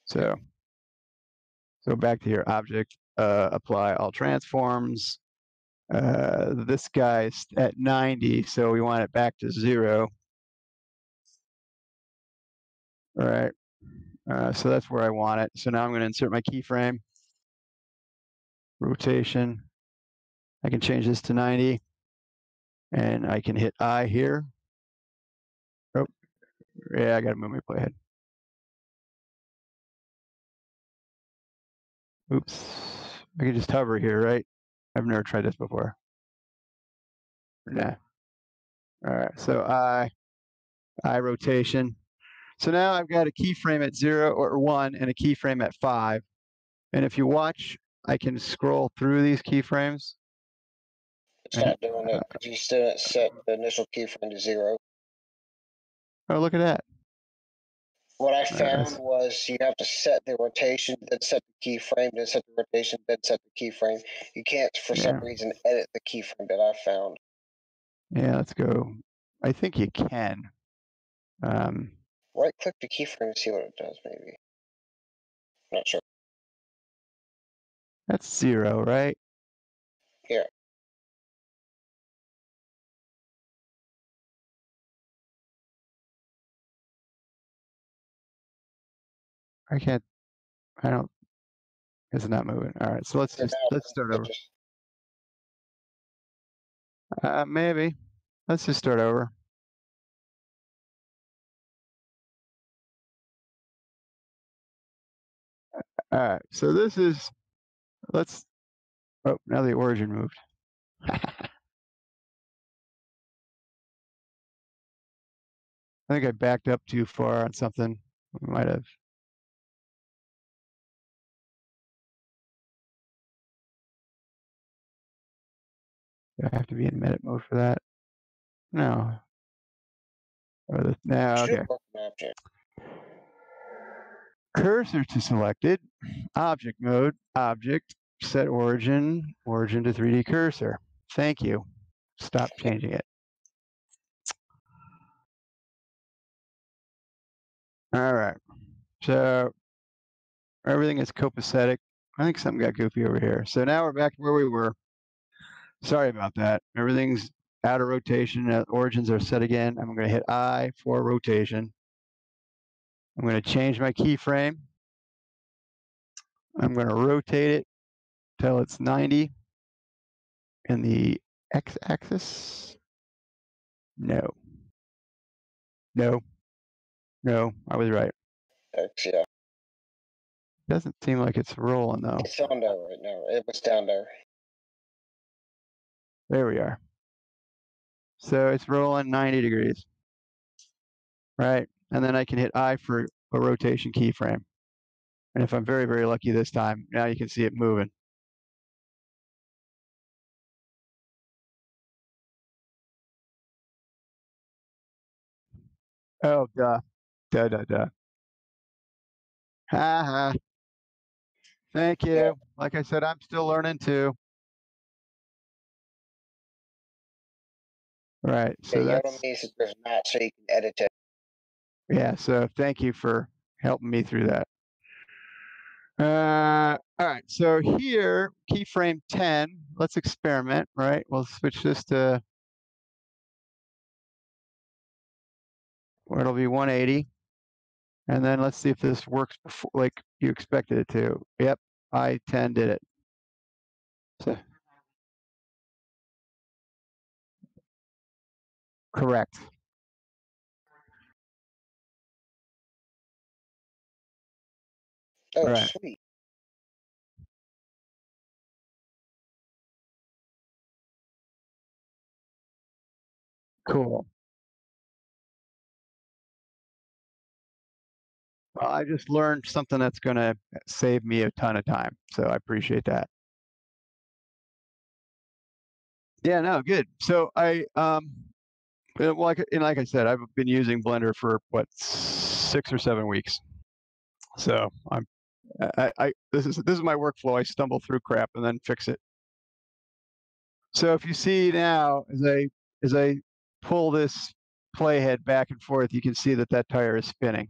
A: So back to your object, apply all transforms. This guy's at 90, so we want it back to 0. All right. So that's where I want it. So now I'm going to insert my keyframe. Rotation. I can change this to 90. And I can hit I here. Oh, yeah, I got to move my playhead. Oops. I can just hover here, right? I've never tried this before. Nah. All right, so I rotation. So now I've got a keyframe at 0 or 1 and a keyframe at 5. And if you watch, I can scroll through these keyframes.
D: It's not doing it because you still didn't set the initial keyframe to 0.
A: Oh, look at that.
D: What I found was you have to set the rotation, then set the keyframe, then set the rotation, then set the keyframe. You can't, for some reason, edit the keyframe that I found.
A: Yeah, let's go. I think you can.
D: Right-click the keyframe and see what it does, maybe. Not sure.
A: That's 0, right?
D: Yeah.
A: I don't, it's not moving. All right, so let's start over. Maybe. Let's just start over. All right, so this is, oh, now the origin moved. I think I backed up too far on something. We might have. Do I have to be in edit mode for that? No. No, okay. Cursor to selected, object mode, object, set origin, origin to 3D cursor. Thank you. Stop changing it. All right. So everything is copacetic. I think something got goofy over here. So now we're back to where we were. Sorry about that. Everything's out of rotation. Origins are set again. I'm going to hit I for rotation. I'm going to change my keyframe. I'm going to rotate it till it's 90. And the x-axis? No. No. No, I was right.
D: X, yeah.
A: Doesn't seem like it's rolling though.
D: It's on there right now. It was down there.
A: There we are. So it's rolling 90 degrees. Right? And then I can hit I for a rotation keyframe. And if I'm very, very lucky this time, now you can see it moving. Oh, duh. Duh, duh, duh. Ha ha. Thank you.
D: Yeah.
A: Like I said, I'm still learning too. Right. So
D: Yeah,
A: that's,
D: means there's not, so you can edit it.
A: yeah. So thank you for helping me through that. All right. So here, keyframe 10. Let's experiment. Right. We'll switch this to where it'll be 180. And then let's see if this works before, like you expected it to. Yep. I-10 did it. So, correct.
D: Oh,
A: Right.
D: sweet.
A: Cool. Well, I just learned something that's going to save me a ton of time. So I appreciate that. Yeah, no, good. So like I said, I've been using Blender for what, 6 or 7 weeks. So this is my workflow. I stumble through crap and then fix it. So if you see now, as I pull this playhead back and forth, you can see that that tire is spinning.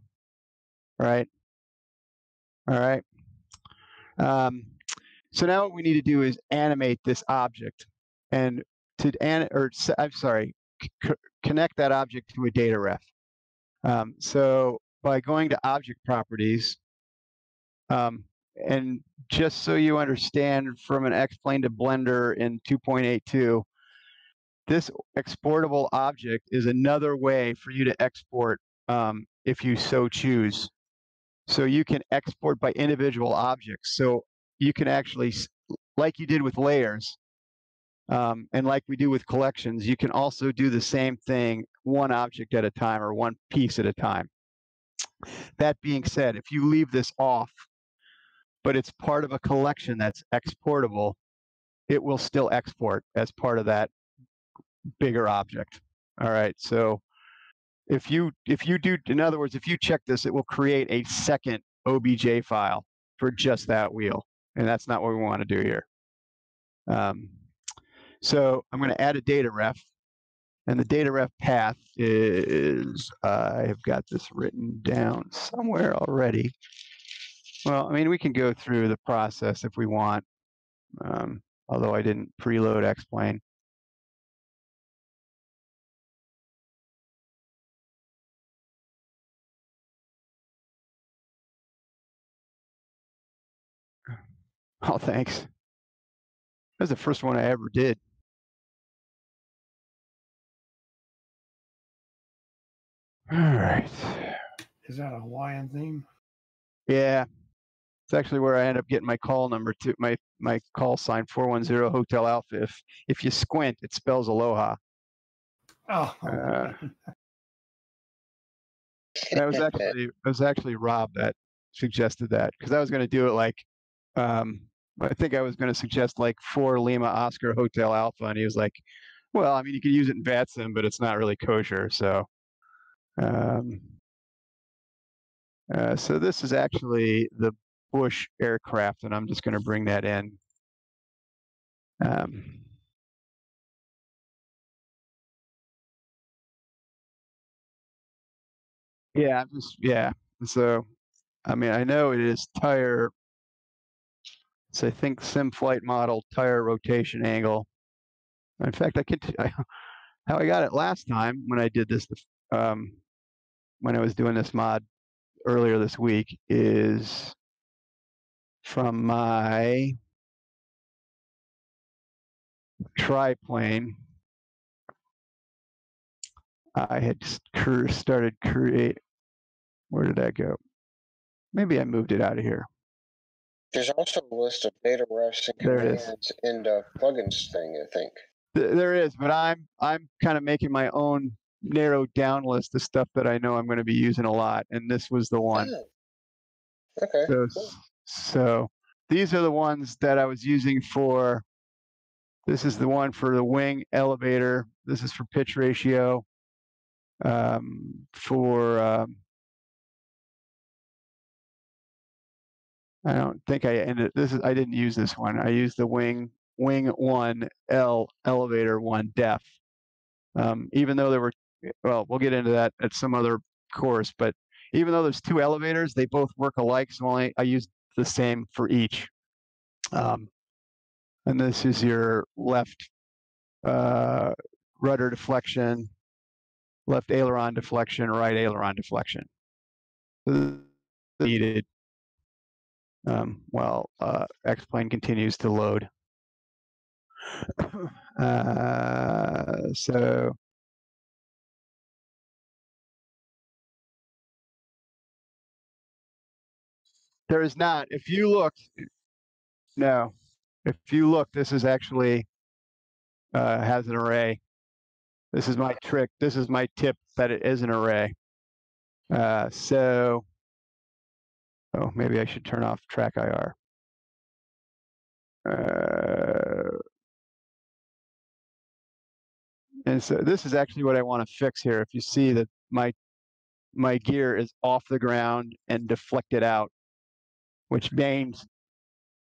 A: Right. All right. So now what we need to do is animate this object, and I'm sorry, connect that object to a data ref. So by going to object properties, and just so you understand from an X-Plane to Blender in 2.82, this exportable object is another way for you to export if you so choose. So you can export by individual objects. So you can actually, like you did with layers, and like we do with collections, you can also do the same thing one object at a time or one piece at a time. That being said, if you leave this off, but it's part of a collection that's exportable, it will still export as part of that bigger object. All right. So if you do, in other words, if you check this, it will create a second OBJ file for just that wheel. And that's not what we want to do here. So I'm going to add a data ref. And the data ref path is, I have got this written down somewhere already. Well, I mean, we can go through the process if we want, although I didn't preload X-Plane. Oh, thanks. That was the first one I ever did. All right.
C: Is that a Hawaiian theme?
A: Yeah. It's actually where I end up getting my call number to my call sign 410 Hotel Alpha. If you squint, it spells aloha.
C: Oh,
A: It was actually Rob that suggested that, because I was going to do it like I think I was going to suggest like 4 Lima Oscar Hotel Alpha, and he was like, well, I mean, you could use it in VATSIM, but it's not really kosher. So, so this is actually the Bush aircraft, and I'm just going to bring that in. Yeah, yeah. So, I mean, I know it is tire. So I think sim flight model tire rotation angle. In fact, how I got it last time when I did this, when I was doing this mod earlier this week, is from my triplane. I had started create. Where did that go? Maybe I moved it out of here.
D: There's also a list of data refs and commands in the plugins thing, I think.
A: There is, but I'm kind of making my own narrowed down list of stuff that I know I'm going to be using a lot, and this was the one.
D: Oh. Okay.
A: So these are the ones that I was using for. This is the one for the wing elevator. This is for pitch ratio. I don't think I ended. I didn't use this one. I used the wing 1 L elevator 1 def. Even though there were, well, we'll get into that at some other course. But even though there's 2 elevators, they both work alike. So I used the same for each. And this is your left rudder deflection, left aileron deflection, right aileron deflection. Needed while X-plane continues to load. So there is not. If you look, no. If you look, this is actually has an array. This is my trick. This is my tip that it is an array. So, oh, maybe I should turn off track IR. And so this is actually what I want to fix here. If you see that my gear is off the ground and deflected out, which means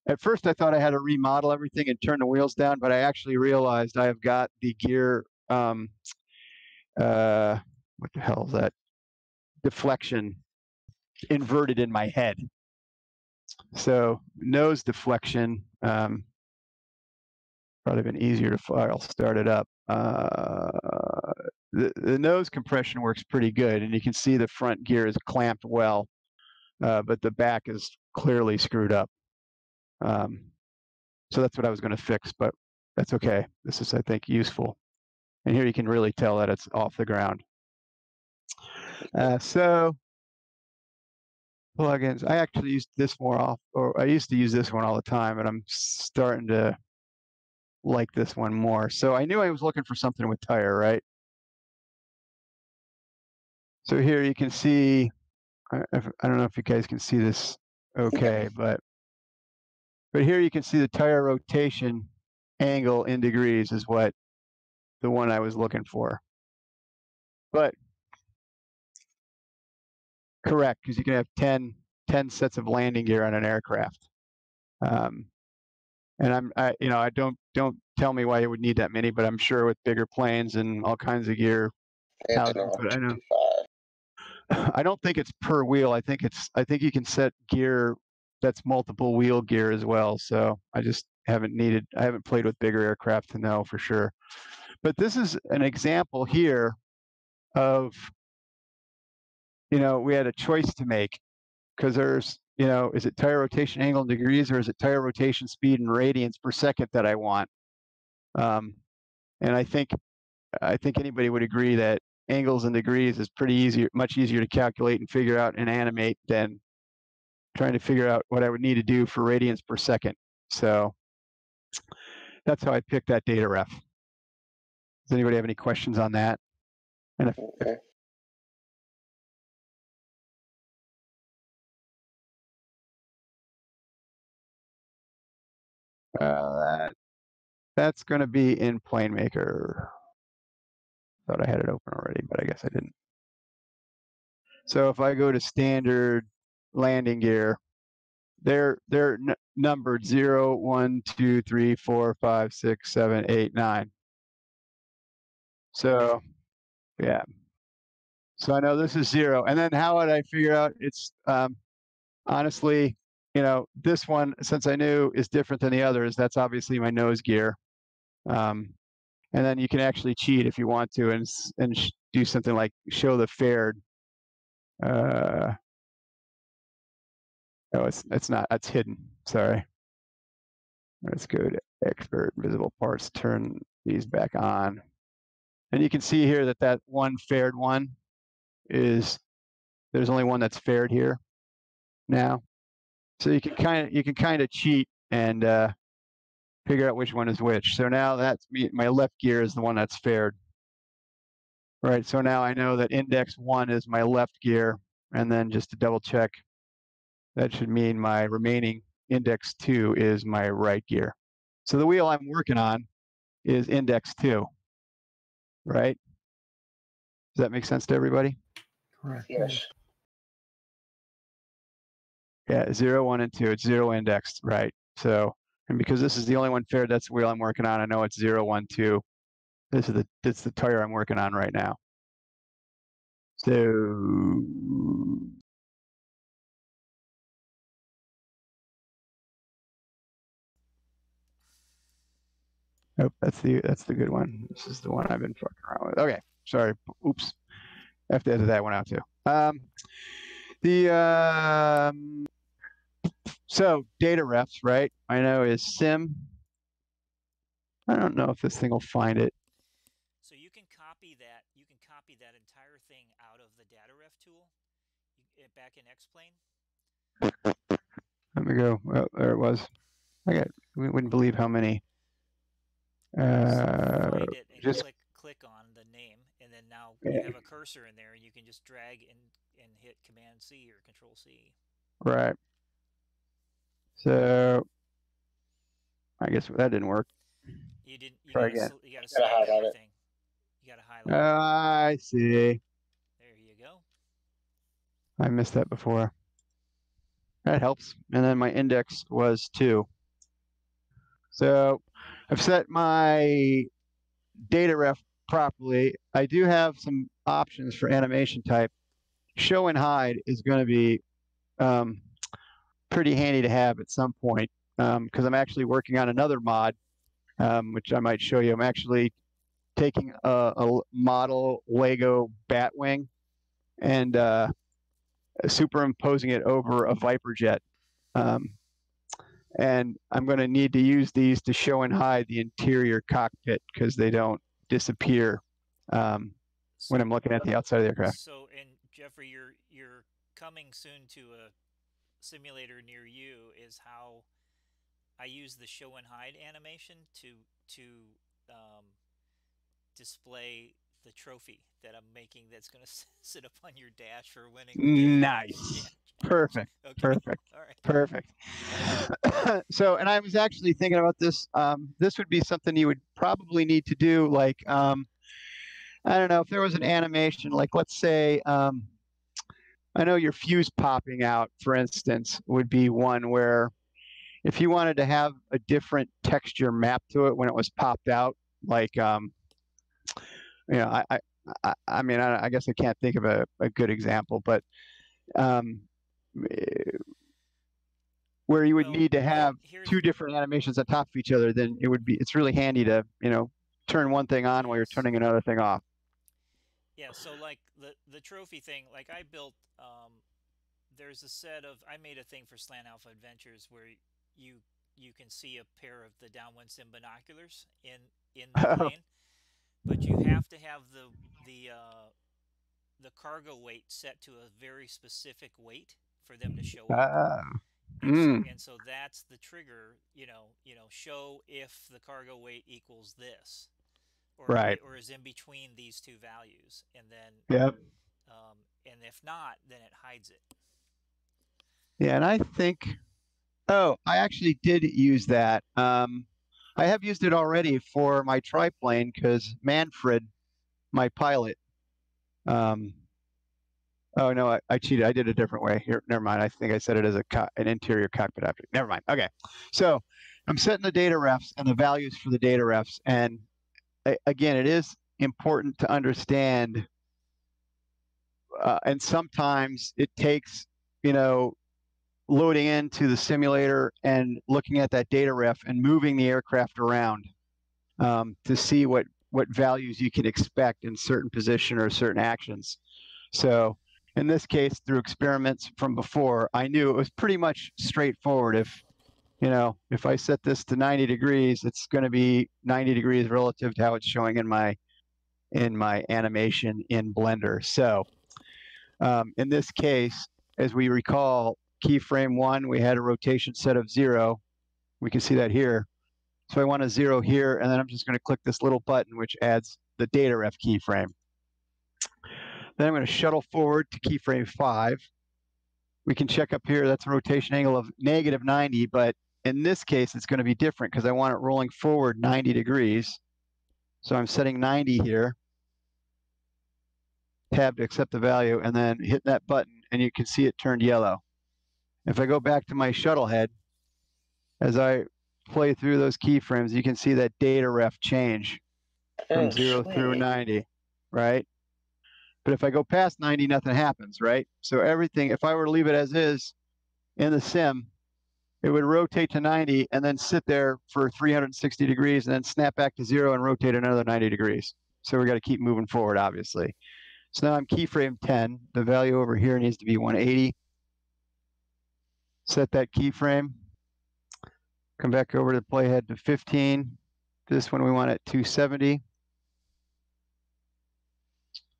A: at first I thought I had to remodel everything and turn the wheels down, but I actually realized I have got the gear, what the hell is that? Deflection inverted in my head. So nose deflection, probably been easier to fire. I'll start it up. The nose compression works pretty good, and you can see the front gear is clamped well, but the back is clearly screwed up. So that's what I was going to fix, but that's okay. This is, I think, useful. And here you can really tell that it's off the ground. So plugins, I actually used this I used to use this one all the time, and I'm starting to like this one more. So I knew I was looking for something with tire, right? So here you can see, I don't know if you guys can see this okay, but here you can see the tire rotation angle in degrees is what the one I was looking for. But correct, because you can have 10 sets of landing gear on an aircraft. And I don't tell me why you would need that many, but I'm sure with bigger planes and all kinds of gear. But I know. I don't think it's per wheel. I think you can set gear that's multiple wheel gear as well. So I just haven't played with bigger aircraft to know for sure. But this is an example here of, we had a choice to make, because there's, is it tire rotation angle in degrees, or is it tire rotation speed in radians per second that I want? And I think anybody would agree that angles and degrees is much easier to calculate and figure out and animate than trying to figure out what I would need to do for radians per second. So that's how I picked that data ref. Does anybody have any questions on that? And if That's going to be in Plane Maker. Thought I had it open already, but I guess I didn't. So if I go to standard landing gear, they're numbered 0, 1, 2, 3, 4, 5, 6, 7, 8, 9. So yeah. So I know this is 0. And then how would I figure out it's honestly, this one, since I knew is different than the others, that's obviously my nose gear. And then you can actually cheat if you want to and do something like show the fared. No, it's not. That's hidden. Sorry. Let's go to expert visible parts. Turn these back on, and you can see here that one fared one is there's only one that's fared here now. So you can kind of cheat and figure out which one is which. So now that's me. My left gear is the one that's fared. Right. So now I know that index 1 is my left gear, and then just to double check, that should mean my remaining index 2 is my right gear. So the wheel I'm working on is index 2, right? Does that make sense to everybody?
C: Correct.
D: Yes.
A: Yeah, 0, 1, and 2. It's 0 indexed, right? So, and because this is the only one fared, that's the wheel I'm working on. I know it's 0, 1, 2. This is the tire I'm working on right now. So oh, that's the good one. This is the one I've been fucking around with. Okay, sorry. Oops. I have to edit that one out too. So data refs, right? I know is sim. I don't know if this thing will find it.
B: So you can copy that. You can copy that entire thing out of the data ref tool back in X-Plane.
A: Let me go. Oh, there it was. We wouldn't believe how many.
B: Find it and
A: just
B: click on the name, and then now you have a cursor in there, and you can just drag and hit Command C or Control C.
A: Right. So I guess that didn't work.
B: You didn't. You
A: Try
B: gotta
A: again.
B: you gotta select everything. You gotta highlight.
A: I see.
B: There you go.
A: I missed that before. That helps. And then my index was 2. So I've set my data ref properly. I do have some options for animation type. Show and hide is going to be pretty handy to have at some point because I'm actually working on another mod, which I might show you. I'm actually taking a model Lego Batwing and superimposing it over a Viper jet. And I'm going to need to use these to show and hide the interior cockpit because they don't disappear when I'm looking at the outside of the aircraft.
B: So, and Jeffrey, you're coming soon to a simulator near you. Is how I use the show and hide animation to display the trophy that I'm making. That's going to sit up on your dash for winning.
A: Nice. Perfect.
B: Okay.
A: Perfect.
B: All right.
A: Perfect. So, and I was actually thinking about this. This would be something you would probably need to do, like, I don't know, if there was an animation, like, let's say, I know your fuse popping out, for instance, would be one where if you wanted to have a different texture map to it when it was popped out, like, I mean, I guess I can't think of a good example, but where you would need to have 2 different animations on top of each other, then it's really handy to, turn one thing on while you're turning another thing off.
B: Yeah, so like the trophy thing, like I built, there's a set of, I made a thing for Slant Alpha Adventures where you can see a pair of the downwind sim binoculars in the plane, but you have to have the cargo weight set to a very specific weight for them to show up. And so that's the trigger, show if the cargo weight equals this, or is in between these two values, and then and if not, then it hides it.
A: Yeah, and I think Oh, I actually did use that. I have used it already for my triplane because Manfred, my pilot, oh no, I cheated. I did it a different way. Here, never mind. I think I set it as an interior cockpit object. Never mind. Okay, so I'm setting the data refs and the values for the data refs, and again, it is important to understand. And sometimes it takes, loading into the simulator and looking at that data ref and moving the aircraft around to see what values you can expect in certain position or certain actions. So in this case, through experiments from before, I knew it was pretty much straightforward. If I set this to 90 degrees, it's going to be 90 degrees relative to how it's showing in my animation in Blender. So in this case, as we recall, keyframe 1, we had a rotation set of 0. We can see that here. So I want a 0 here, and then I'm just going to click this little button, which adds the data ref keyframe. Then I'm going to shuttle forward to keyframe 5. We can check up here, that's a rotation angle of -90, but in this case, it's going to be different because I want it rolling forward 90 degrees. So I'm setting 90 here. Tab to accept the value, and then hit that button, and you can see it turned yellow. If I go back to my shuttle head, as I play through those keyframes, you can see that data ref change from 0 through 90, right? But if I go past 90, nothing happens, right? So everything, if I were to leave it as is in the sim, it would rotate to 90 and then sit there for 360 degrees and then snap back to 0 and rotate another 90 degrees. So we got to keep moving forward, obviously. So now I'm keyframe 10. The value over here needs to be 180. Set that keyframe. Come back over to the playhead to 15. This one we want at 270.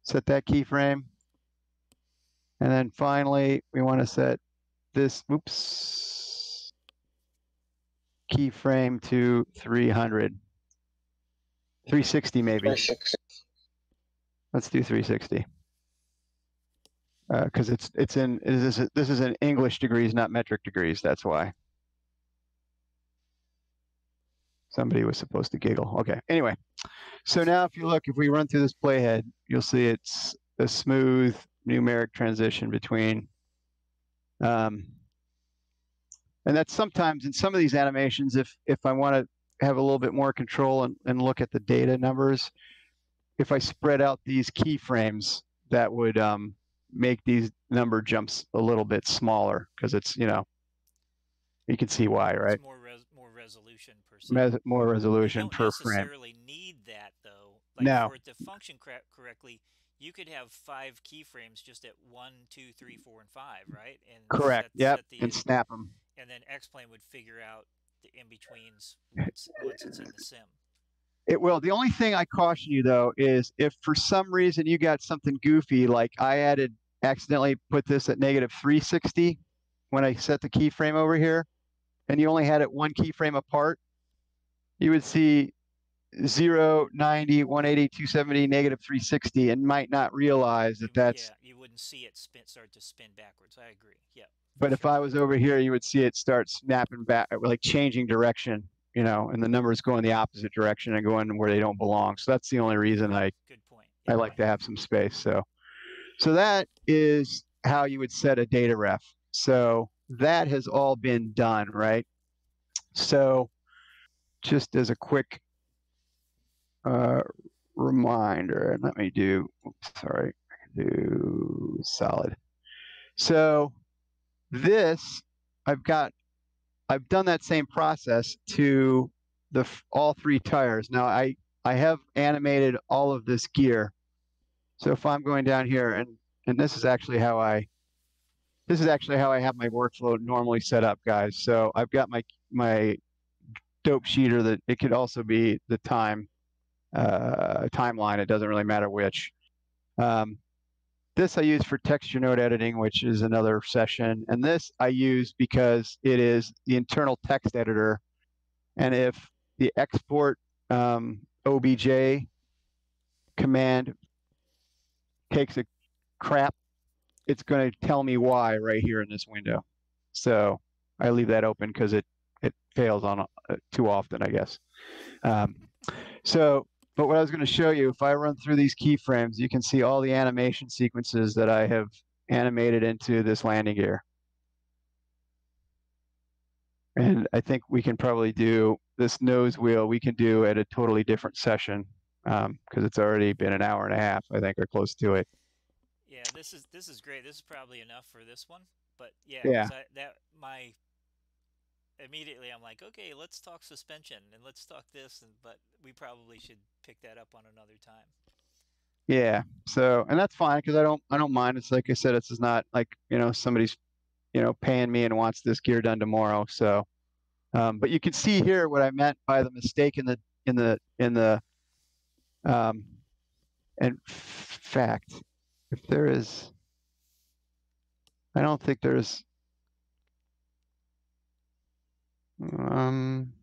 A: Set that keyframe. And then finally, we want to set this, keyframe to 300. 360 maybe.
D: 360.
A: Let's do 360. Because this is in English degrees, not metric degrees. That's why. Somebody was supposed to giggle. Okay. Anyway, so now if we run through this playhead, you'll see it's a smooth numeric transition between. And that's sometimes in some of these animations, if I want to have a little bit more control and look at the data numbers, if I spread out these keyframes, that would make these number jumps a little bit smaller because it's, you can see why, right?
B: It's more resolution per se.
A: More resolution per frame.
B: You don't necessarily need that though. Like
A: no.
B: For it to function correctly, you could have 5 keyframes just at 1, 2, 3, 4, and 5, right? And
A: correct. And snap them.
B: And then X-Plane would figure out the in-betweens once it's in the sim.
A: It will. The only thing I caution you though is if for some reason you got something goofy, like I accidentally put this at -360 when I set the keyframe over here, and you only had it one keyframe apart, you would see 0, 90, 180, 270, -360, and might not realize that's.
B: Yeah, you wouldn't see it start to spin backwards. I agree. Yeah.
A: But if I was over here, you would see it start snapping back, like changing direction, and the numbers go in the opposite direction and going where they don't belong. So that's the only reason
B: Good point. Yeah.
A: I like to have some space. So that is how you would set a data ref. So that has all been done, right? So just as a quick reminder, let me do, I can do solid. So this, I've done that same process to all 3 tires. Now I have animated all of this gear. So if I'm going down here, and this is actually how I have my workflow normally set up, guys. So I've got my dope sheeter that it could also be the timeline. It doesn't really matter which. This I use for texture node editing, which is another session. And this I use because it is the internal text editor. And if the export OBJ command takes a crap, it's going to tell me why right here in this window. So I leave that open because it fails on too often, I guess. But what I was going to show you, if I run through these keyframes, you can see all the animation sequences that I have animated into this landing gear. And I think we can probably do this nose wheel, we can do at a totally different session because it's already been an hour and a half, I think, or close to it.
B: Yeah, this is great. This is probably enough for this one. But yeah,
A: Yeah.
B: Immediately I'm like, okay, let's talk suspension and let's talk this, but we probably should pick that up on another time.
A: Yeah. So, and that's fine because I don't mind. It's like I said, it's not like, somebody's, paying me and wants this gear done tomorrow. So, but you can see here what I meant by the mistake in fact, if there is, I don't think there's, I'm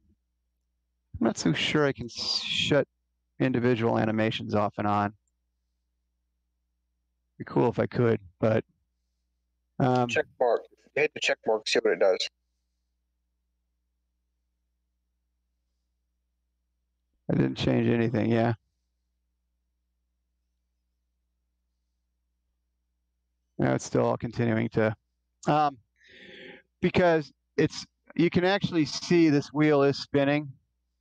A: not so sure I can shut individual animations off and on. Be cool if I could, but
D: check mark. Hit the check mark, see what it does.
A: I didn't change anything, yeah. No, it's still all continuing to, because you can actually see this wheel is spinning,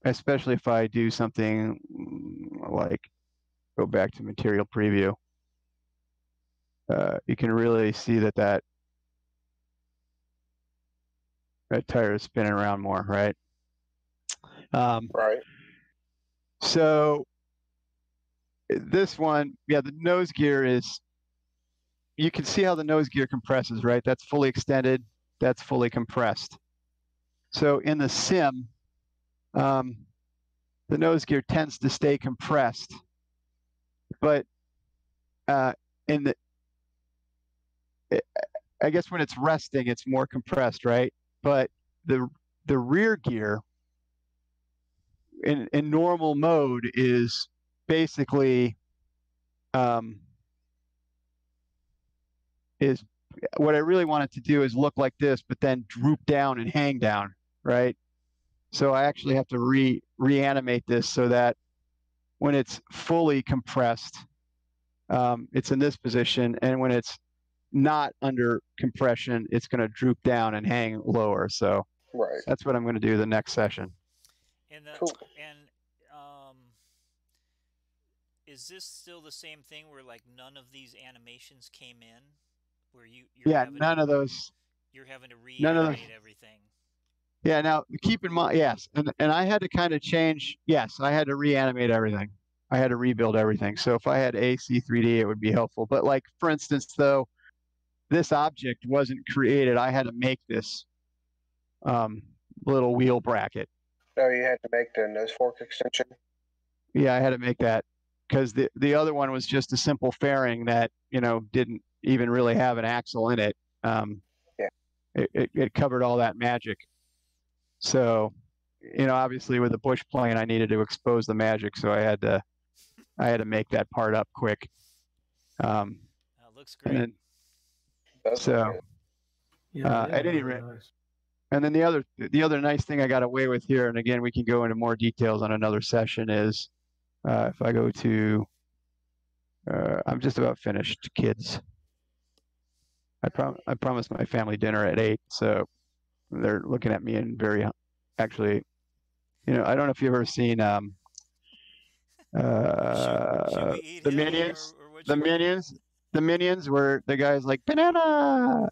A: especially if I do something like go back to material preview. You can really see that tire is spinning around more, right?
D: Right.
A: So this one, yeah, the nose gear is, you can see how the nose gear compresses, right? That's fully extended, that's fully compressed. So in the sim, the nose gear tends to stay compressed, but I guess when it's resting, it's more compressed, right? But the rear gear in normal mode is basically is what I really want it to do is look like this, but then droop down and hang down, right? So I actually have to reanimate this so that when it's fully compressed, it's in this position, and when it's not under compression, it's going to droop down and hang lower. So
D: right.
A: That's what I'm going to do the next session.
B: And
D: cool.
B: Is this still the same thing where like none of these animations came in, where
A: none of those.
B: You're having to reanimate everything.
A: Yeah. Now keep in mind, yes, and I had to kind of change. Yes, I had to reanimate everything. I had to rebuild everything. So if I had AC3D, it would be helpful. But like for instance, though, this object wasn't created. I had to make this little wheel bracket.
D: Oh, you had to make the nose fork extension?
A: Yeah, I had to make that because the other one was just a simple fairing that, didn't even really have an axle in it.
D: Yeah.
A: It covered all that magic. So, obviously with the bush plane, I needed to expose the magic. So I had to make that part up quick.
B: That looks great.
A: At any rate, nice. And then the other nice thing I got away with here, and again, we can go into more details on another session, is if I go to, I'm just about finished, kids. I promised my family dinner at 8, so they're looking at me and actually, I don't know if you've ever seen
B: should we eat
A: the
B: him
A: Minions,
B: the
A: Minions, where the guy's like banana.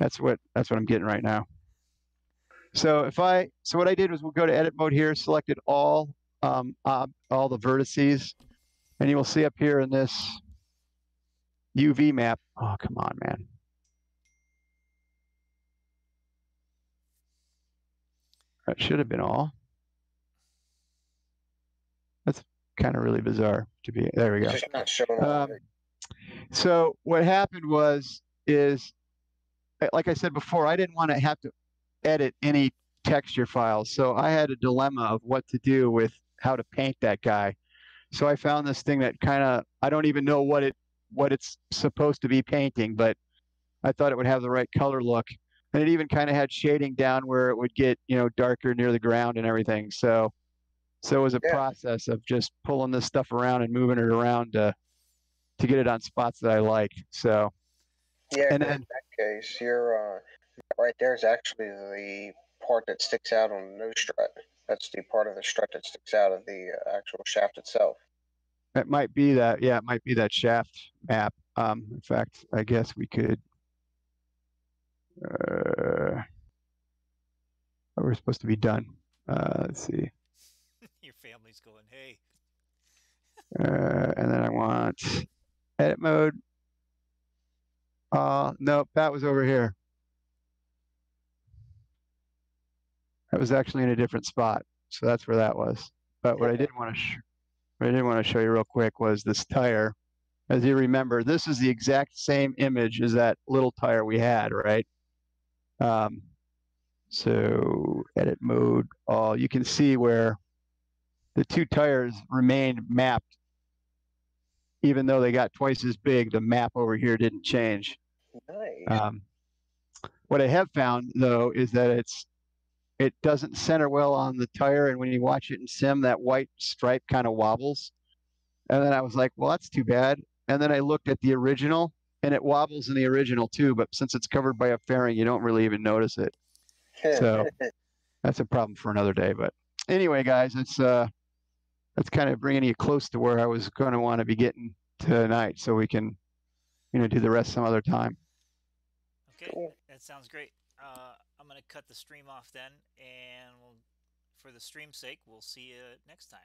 A: That's what I'm getting right now. So what I did was we'll go to edit mode here, selected all the vertices, and you will see up here in this UV map. Oh, come on, man. That should have been all. That's kind of really bizarre to be. There we go.
D: It's just not showing
A: so what happened is, like I said before, I didn't want to have to edit any texture files. So I had a dilemma of what to do with how to paint that guy. So I found this thing that I don't even know what it's supposed to be painting, but I thought it would have the right color look. and it even kind of had shading down where it would get, darker near the ground and everything. So it was a process of just pulling this stuff around and moving it around to get it on spots that I like. So
D: Yeah,
A: and
D: in
A: then
D: that case, you're right there is actually the part that sticks out on the nose strut. That's the part of the strut that sticks out of the actual shaft itself.
A: it might be that, it might be that shaft map. In fact, I guess we could. We're supposed to be done. Let's see.
B: Your family's going, hey.
A: And then I want edit mode. Nope, that was over here. That was actually in a different spot, so that's where that was. But what I did want to show you real quick was this tire. As you remember, this is the exact same image as that little tire we had, right? So edit mode, you can see where the two tires remained mapped. Even though they got twice as big, the map over here didn't change.
D: Nice.
A: What I have found, though, is that it doesn't center well on the tire, and when you watch it in sim, that white stripe kind of wobbles. And then I was like, well, that's too bad. And then I looked at the original, and it wobbles in the original too, but since it's covered by a fairing, you don't really even notice it. So that's a problem for another day. But anyway, guys, that's kind of bringing you close to where I was going to want to be getting tonight, so we can, do the rest some other time.
B: Okay,
D: Cool.
B: that sounds great. I'm going to cut the stream off then, and for the stream's sake, we'll see you next time.